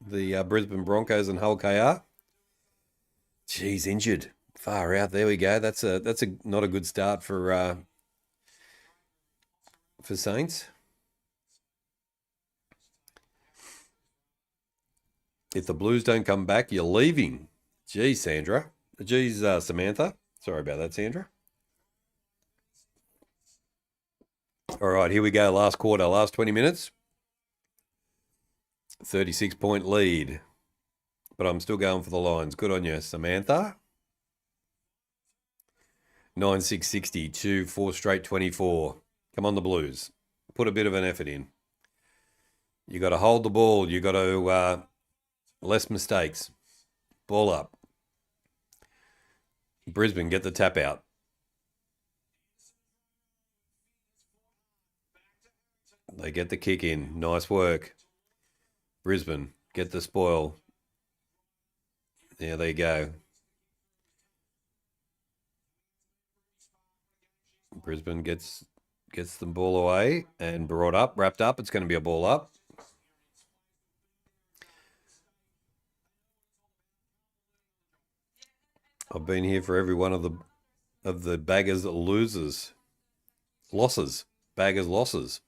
The Brisbane Broncos and Hull KR. Geez, injured. Far out. There we go. That's not a good start for Saints. If the Blues don't come back, you're leaving. Geez, Sandra. Geez, Samantha. Sorry about that, Sandra. All right, here we go. Last quarter, last 20 minutes. 36-point lead. But I'm still going for the Lions. Good on you, Samantha. 9-6-60 to 4 straight 24. Come on, the Blues. Put a bit of an effort in. You got to hold the ball. You got to less mistakes. Ball up. Brisbane, get the tap out. They get the kick in. Nice work. Brisbane, get the spoil. Yeah, there you go. Brisbane gets the ball away and brought up, wrapped up. It's going to be a ball up. I've been here for every one of the baggers losses. Losses. Baggers losses.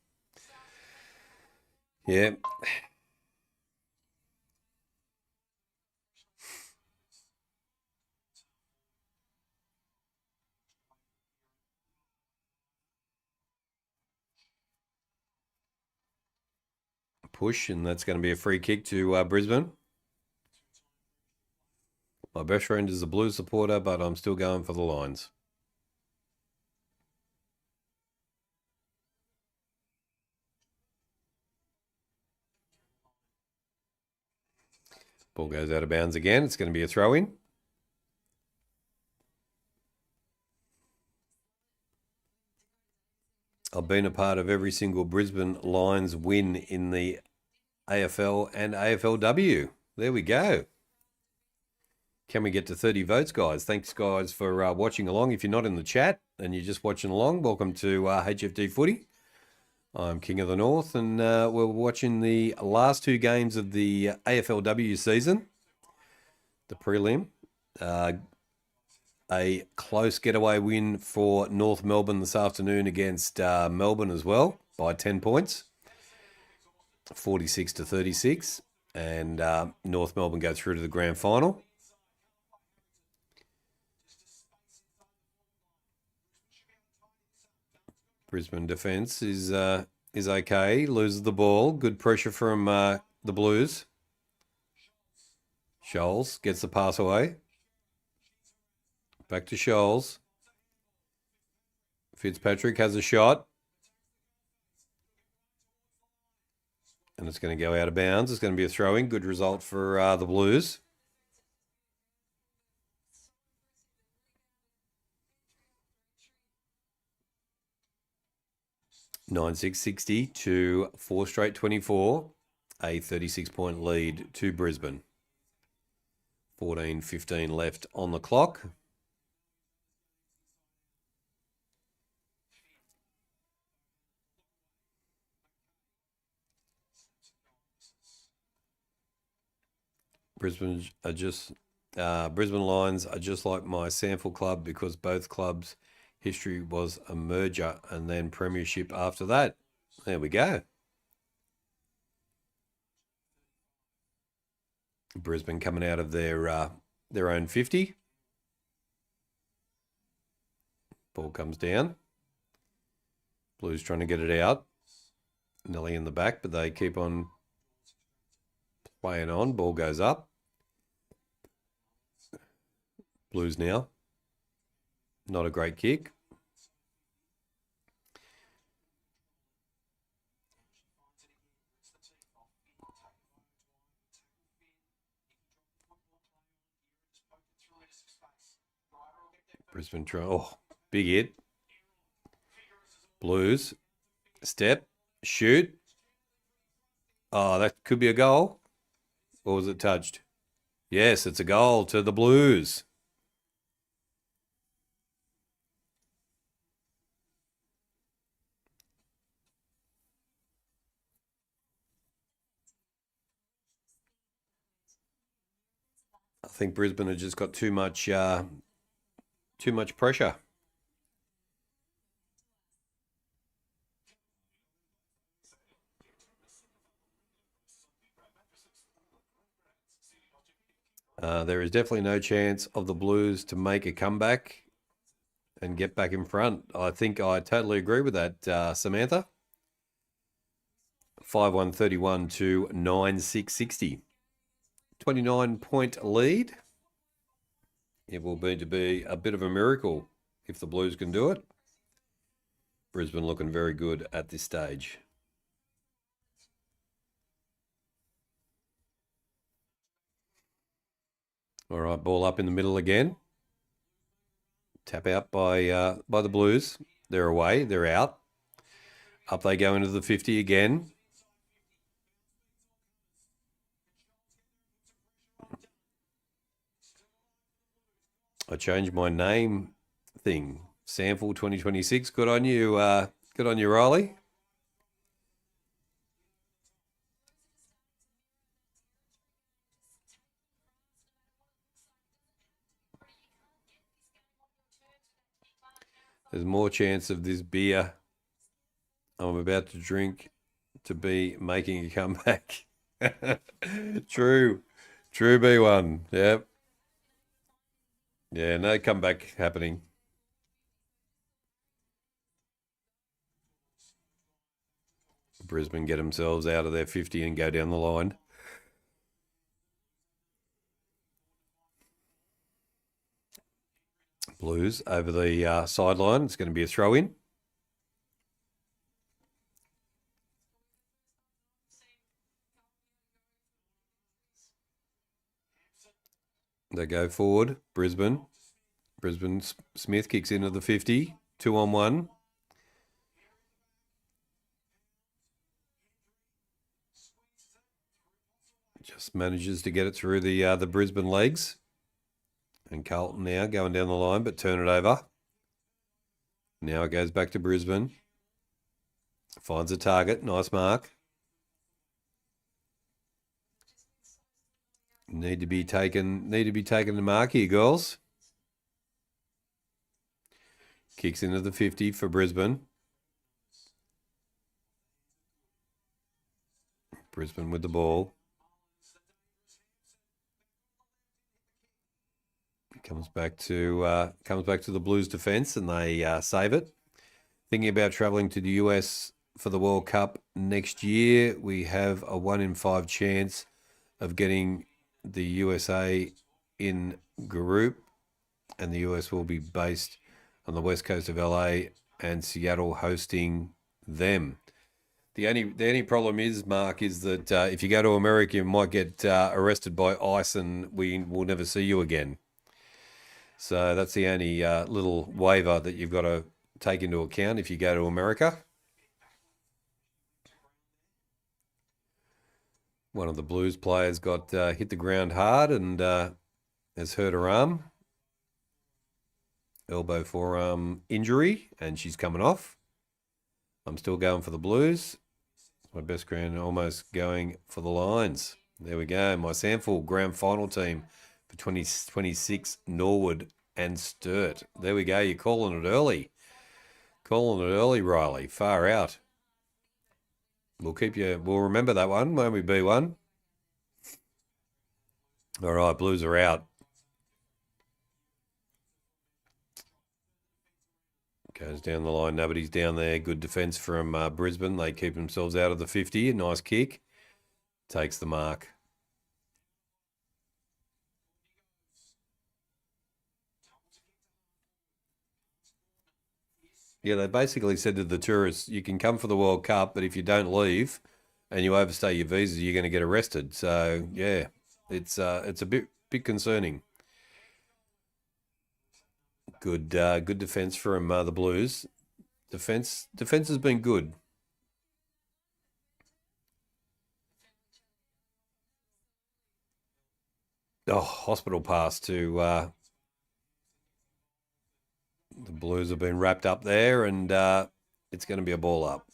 Yeah. Push, and that's going to be a free kick to Brisbane. My best friend is a Blues supporter, but I'm still going for the Lions. Ball goes out of bounds again. It's going to be a throw-in. I've been a part of every single Brisbane Lions win in the AFL and AFLW. There we go. Can we get to 30 votes, guys? Thanks, guys, for watching along. If you're not in the chat and you're just watching along, welcome to HFD Footy. I'm King of the North, and we're watching the last two games of the AFLW season, the prelim. A close getaway win for North Melbourne this afternoon against Melbourne as well by 10 points, 46-36, and North Melbourne go through to the grand final. Brisbane defence is okay. Loses the ball. Good pressure from the Blues. Scholes gets the pass away. Back to Scholes. Fitzpatrick has a shot. And it's going to go out of bounds. It's going to be a throw-in. Good result for the Blues. (9-6-60) to 4 straight 24. A 36-point lead to Brisbane. 14:15 left on the clock. Brisbane Lions are just like my sample club because both clubs' history was a merger and then premiership after that. There we go. Brisbane coming out of their own 50. Ball comes down. Blues trying to get it out. Nelly in the back, but they keep on playing on. Ball goes up. Blues now. Not a great kick. Brisbane try. Oh, big hit. Blues. Step. Shoot. Oh, that could be a goal. Or was it touched? Yes, it's a goal to the Blues. think Brisbane have just got too much pressure. There is definitely no chance of the Blues to make a comeback and get back in front. I think I totally agree with that, Samantha. 5-1-31 to 9-6-60. 29-point lead. It will be to be a bit of a miracle if the Blues can do it. Brisbane looking very good at this stage. All right, ball up in the middle again. Tap out by the Blues. They're away. They're out. Up they go into the 50 again. I changed my name thing. Sample 2026. Good on you. Good on you, Riley. There's more chance of this beer I'm about to drink to be making a comeback. True. True B1. Yep. Yeah, no comeback happening. Brisbane get themselves out of their 50 and go down the line. Blues over the sideline. It's going to be a throw-in. They go forward. Brisbane. Smith kicks into the 50. 2-on-1. Just manages to get it through the Brisbane legs. And Carlton now going down the line, but turn it over. Now it goes back to Brisbane. Finds a target. Nice mark. Need to be taken to mark here, girls. Kicks into the 50 for Brisbane. Brisbane with the ball. Comes back to the Blues defence, and they save it. Thinking about travelling to the US for the World Cup next year, we have a 1 in 5 chance of getting the USA in group, and the US will be based on the west coast of LA and Seattle hosting them. The only problem is, Mark, is that if you go to America, you might get arrested by ICE, and we will never see you again. So that's the only little waiver that you've got to take into account if you go to America. One of the Blues players got hit the ground hard and has hurt her arm. Elbow forearm injury, and she's coming off. I'm still going for the Blues. My best grand almost going for the Lions. There we go. My sample grand final team for 2026, Norwood and Sturt. There we go. You're calling it early. Calling it early, Riley. Far out. We'll remember that one, won't we, B1? All right, Blues are out. Goes down the line. Nobody's down there. Good defence from Brisbane. They keep themselves out of the 50. Nice kick. Takes the mark. Yeah, they basically said to the tourists, you can come for the World Cup, but if you don't leave and you overstay your visa, you're going to get arrested. So, yeah, it's a bit concerning. Good defence from the Blues. Defence has been good. Oh, hospital pass to the Blues have been wrapped up there, and it's going to be a ball up.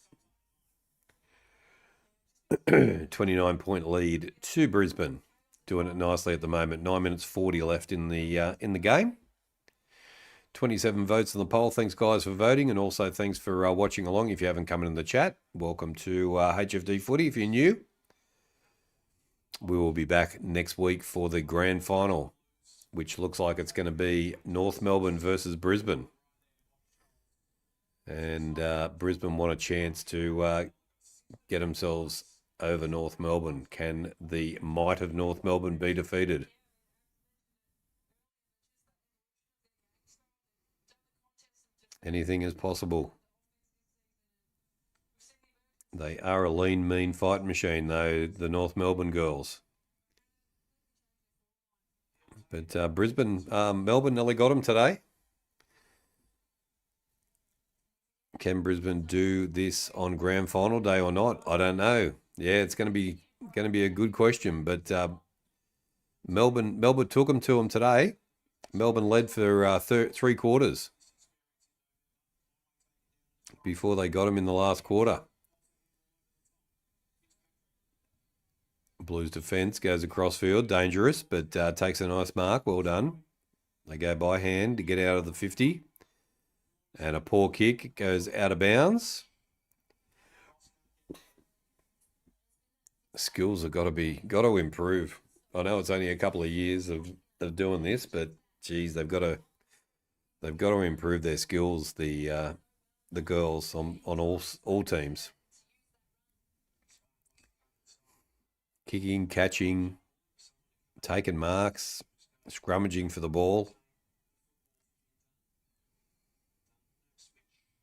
29-point lead to Brisbane. doing it nicely at the moment. 9 minutes 40 left in the game. 27 votes on the poll. Thanks, guys, for voting, and also thanks for watching along. If you haven't come in the chat, welcome to HFD Footy. If you're new, we will be back next week for the grand final, which looks like it's going to be North Melbourne versus Brisbane. And Brisbane want a chance to get themselves over North Melbourne. Can the might of North Melbourne be defeated? Anything is possible. They are a lean, mean fight machine, though, the North Melbourne girls. But Melbourne nearly got them today. Can Brisbane do this on grand final day or not? I don't know. Yeah, it's going to be a good question. But Melbourne took them to them today. Melbourne led for 3 quarters before they got him in the last quarter. Blues defence goes across field, dangerous, but takes a nice mark. Well done. They go by hand to get out of the 50. And a poor kick goes out of bounds. Skills have got to improve. I know it's only a couple of years of doing this, but geez, they've got to improve their skills. The girls on all teams. Kicking, catching, taking marks, scrummaging for the ball.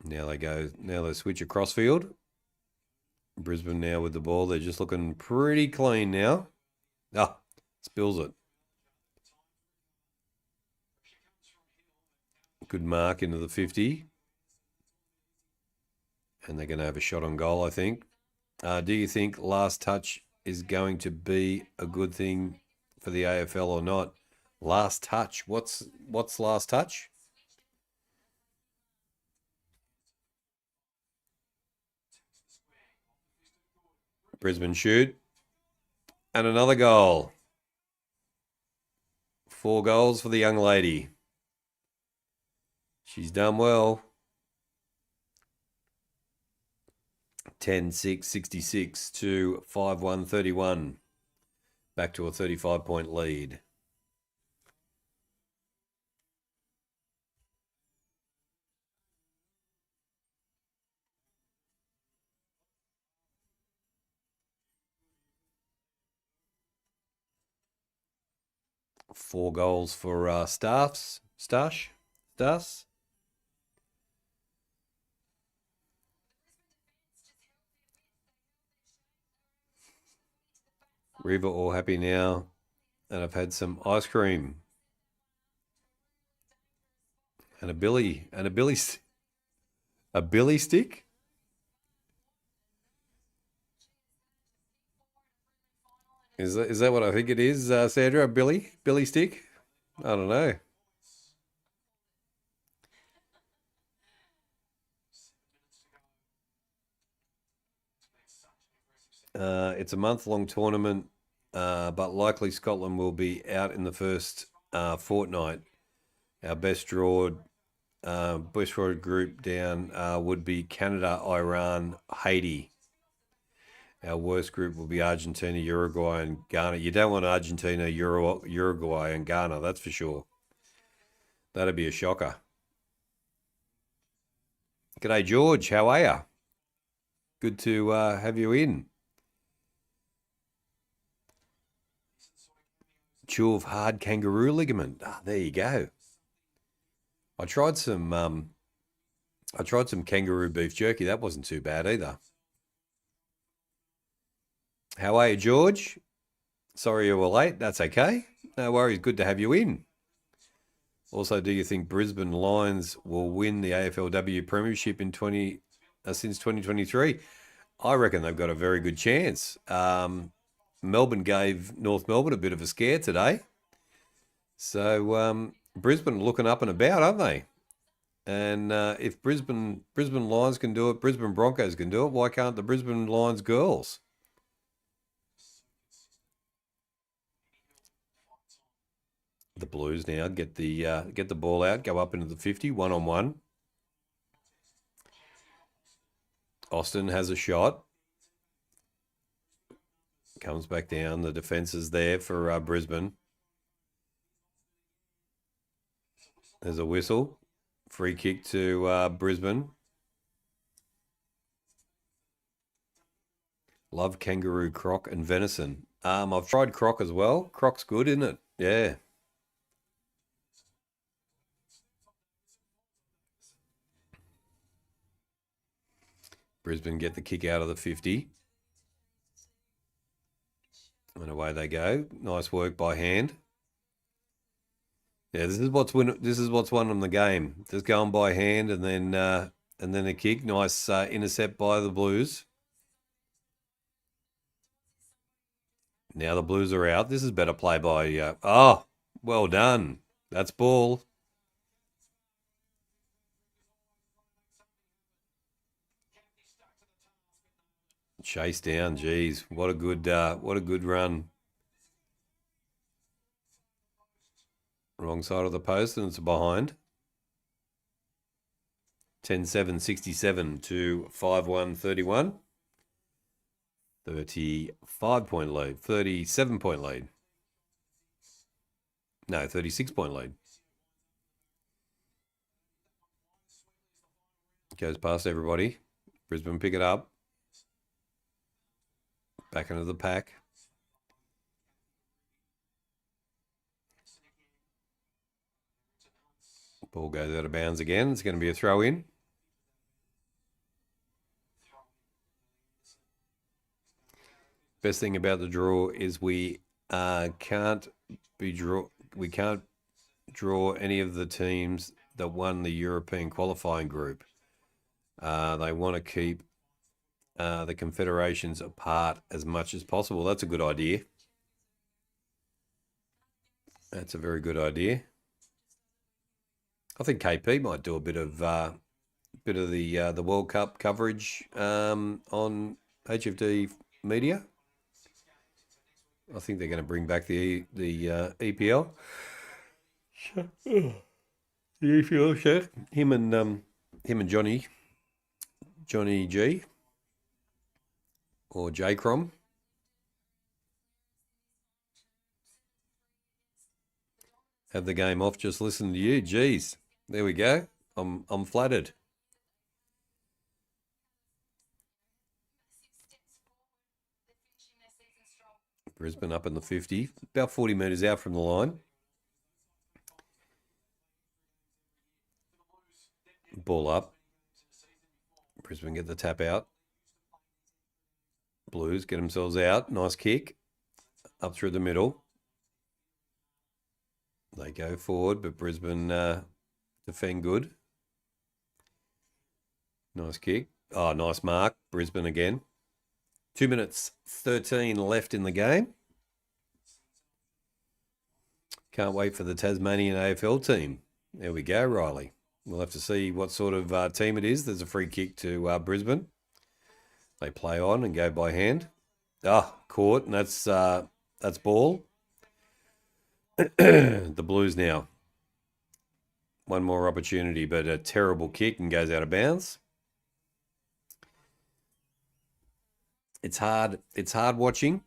Now they switch across field. Brisbane now with the ball. They're just looking pretty clean now. Ah, spills it. Good mark into the 50. And they're going to have a shot on goal, I think. Do you think last touch is going to be a good thing for the AFL or not? Last touch. What's last touch? Brisbane shoot. And another goal. 4 goals for the young lady. She's done well. 10-6, 66 to 5-1, 31. Back to a 35-point lead. Four goals for Stas. Riva all happy now, and I've had some ice cream and a billy stick. Is that what I think it is, Sandra? A billy stick? I don't know. It's a month-long tournament, but likely Scotland will be out in the first fortnight. Our best drawed group down would be Canada, Iran, Haiti. Our worst group will be Argentina, Uruguay, and Ghana. You don't want Argentina, Uruguay, and Ghana, that's for sure. That'd be a shocker. G'day, George. How are you? Good to have you in. Chew of hard kangaroo ligament. There you go. I tried some kangaroo beef jerky. That wasn't too bad either. How are you, George? Sorry you were late. That's okay. No worries. Good to have you in. Also, do you think Brisbane Lions will win the AFLW Premiership since 2023? I reckon they've got a very good chance. Melbourne gave North Melbourne a bit of a scare today. So Brisbane are looking up and about, aren't they? And if Brisbane Lions can do it, Brisbane Broncos can do it, why can't the Brisbane Lions girls? The Blues now get the ball out, go up into the 50, 1-on-1. Austin has a shot. Comes back down. The defence is there for Brisbane. There's a whistle. Free kick to Brisbane. Love kangaroo, croc, and venison. I've tried croc as well. Croc's good, isn't it? Yeah. Brisbane get the kick out of the 50. And away they go. Nice work by hand. Yeah, this is what's won them the game. Just going by hand and then a kick. Nice intercept by the Blues. Now the Blues are out. This is better play by... well done. That's ball. Chase down. Geez, what a good run. Wrong side of the post, and it's behind. 10-7, 67 to 5-1, 31. 35-point lead. 37-point lead. No, 36-point lead. Goes past everybody. Brisbane pick it up. Back into the pack. Ball goes out of bounds again. It's going to be a throw in. Best thing about the draw is we can't draw any of the teams that won the European qualifying group. They want to keep the confederations apart as much as possible. That's a good idea. That's a very good idea. I think KP might do a bit of the World Cup coverage on HFD media. I think they're going to bring back the EPL. The EPL show. Him and Johnny G or J Crom. Have the game off, just listen to you. Jeez. There we go. I'm flattered. Brisbane up in the 50, about 40 metres out from the line. Ball up. Brisbane get the tap out. Blues get themselves out. Nice kick. Up through the middle. They go forward, but Brisbane defend good. Nice kick. Oh, nice mark. Brisbane again. 2 minutes 13 left in the game. Can't wait for the Tasmanian AFL team. There we go, Riley. We'll have to see what sort of team it is. There's a free kick to Brisbane. They play on and go by hand. Caught, and that's ball. The Blues now. One more opportunity, but a terrible kick and goes out of bounds. It's hard watching.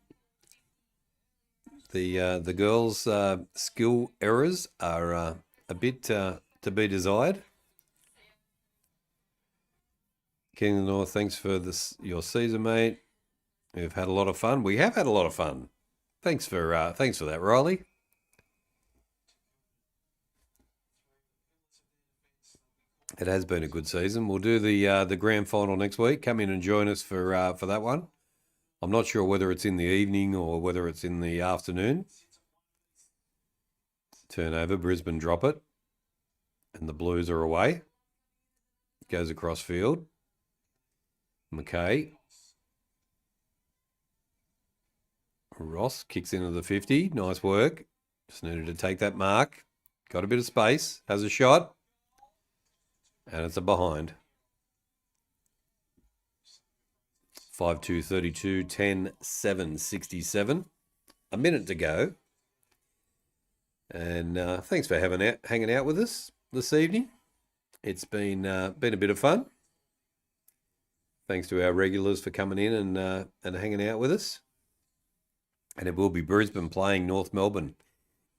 The girls' skill errors are a bit to be desired. King of the North, thanks for your season, mate. We've had a lot of fun. We have had a lot of fun. Thanks for that, Riley. It has been a good season. We'll do the grand final next week. Come in and join us for that one. I'm not sure whether it's in the evening or whether it's in the afternoon. Turnover, Brisbane drop it. And the Blues are away. Goes across field. McKay. Ross kicks into the 50. Nice work. Just needed to take that mark. Got a bit of space. Has a shot. And it's a behind. 5-2, 32, 10-7, 67. A minute to go. And thanks for hanging out with us this evening. It's been a bit of fun. Thanks to our regulars for coming in and hanging out with us. And it will be Brisbane playing North Melbourne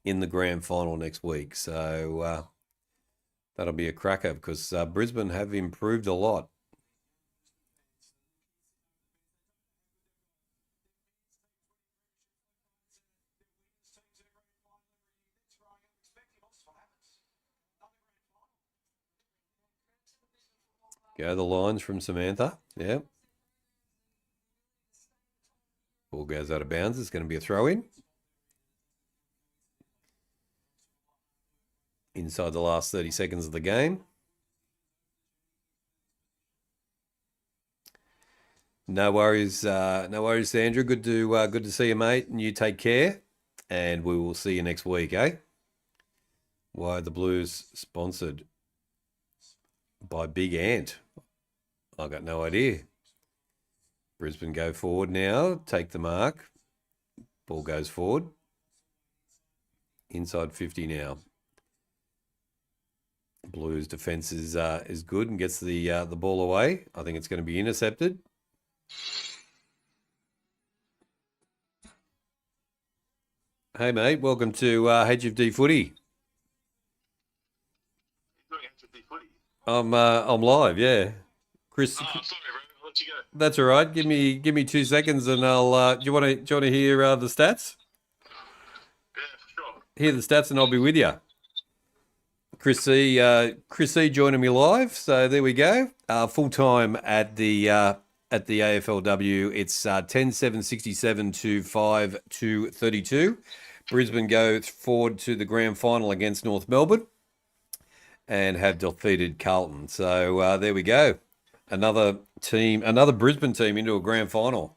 in the grand final next week. So that'll be a cracker because Brisbane have improved a lot. Go the Lions from Samantha. Yeah. Ball goes out of bounds. It's going to be a throw-in. Inside the last 30 seconds of the game. No worries, Sandra. Good to see you, mate. And you take care. And we will see you next week, eh? Why are the Blues sponsored by Big Ant? I got no idea. Brisbane go forward now. Take the mark. Ball goes forward. Inside 50 now. Blues defense is good and gets the ball away. I think it's going to be intercepted. Hey mate, welcome to HFD Footy. You're doing HFD Footy? I'm live, yeah. Chris. Oh, sorry, bro. I'll let you go. That's all right. Give me 2 seconds, and I'll. Do you want to hear the stats? Yeah, for sure. Hear the stats, and I'll be with you. Chris C joining me live. So there we go. Full time at the AFLW. It's 10-7-67 to 5-2-32. Brisbane go forward to the grand final against North Melbourne, and have defeated Carlton. So there we go. Another Brisbane team into a grand final.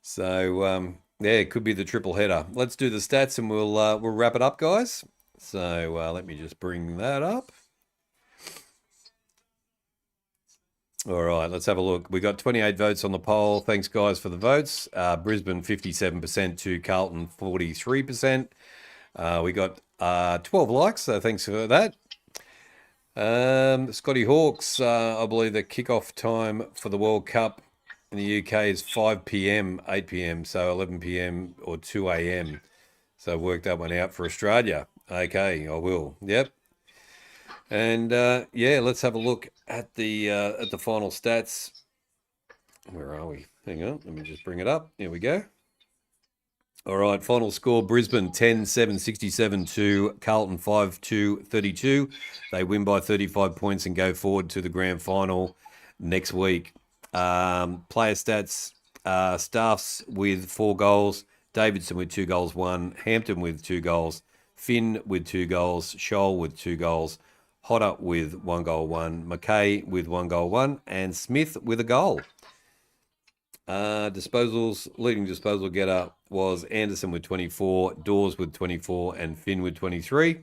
So yeah, it could be the triple header. Let's do the stats and we'll wrap it up, guys. So let me just bring that up. All right, let's have a look. We got 28 votes on the poll. Thanks, guys, for the votes. Brisbane 57% to Carlton 43%. We got 12 likes, so thanks for that. Scotty Hawks, I believe the kickoff time for the World Cup in the UK is 5 p.m, 8 p.m, so 11 p.m. or 2 a.m. So work that one out for Australia. Okay, I will. Yep. And yeah, let's have a look at the final stats. Where are we? Hang on, let me just bring it up. Here we go. All right, final score, Brisbane 10-7-67 to Carlton 5-2-32. They win by 35 points and go forward to the grand final next week. Player stats, Staffs with 4 goals, Davidson with 2 goals, 1, Hampton with 2 goals, Finn with 2 goals, Scholl with 2 goals, Hodder with 1 goal, 1, McKay with 1 goal, 1, and Smith with a goal. Disposals, leading disposal getter was Anderson with 24, Dawes with 24, and Finn with 23.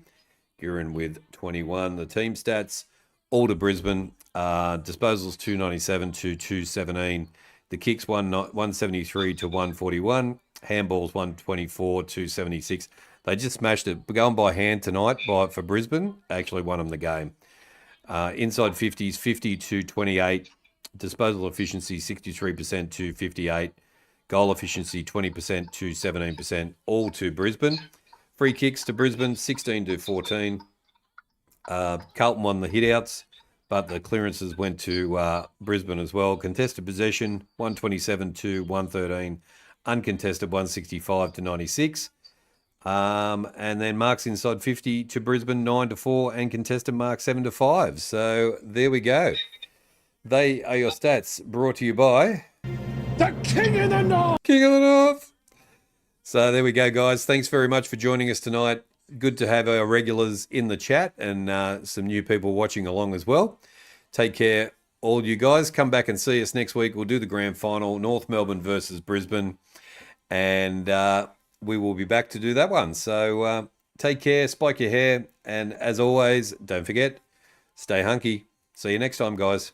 Guerin with 21. The team stats, all to Brisbane. Disposals 297 to 217. The kicks 173 to 141. Handballs 124 to 76. They just smashed it. Going by hand tonight for Brisbane. Actually won them the game. Inside 50s 50 to 28. Disposal efficiency 63% to 58%. Goal efficiency 20% to 17%. All to Brisbane. Free kicks to Brisbane 16 to 14. Carlton won the hitouts, but the clearances went to Brisbane as well. Contested possession 127 to 113. Uncontested 165 to 96. And then marks inside 50 to Brisbane 9 to 4 and contested marks 7 to 5. So there we go. They are your stats, brought to you by The King of the North! King of the North. So there we go, guys. Thanks very much for joining us tonight. Good to have our regulars in the chat and some new people watching along as well. Take care, all you guys. Come back and see us next week. We'll do the grand final, North Melbourne versus Brisbane. And we will be back to do that one. So take care, spike your hair. And as always, don't forget, stay hunky. See you next time, guys.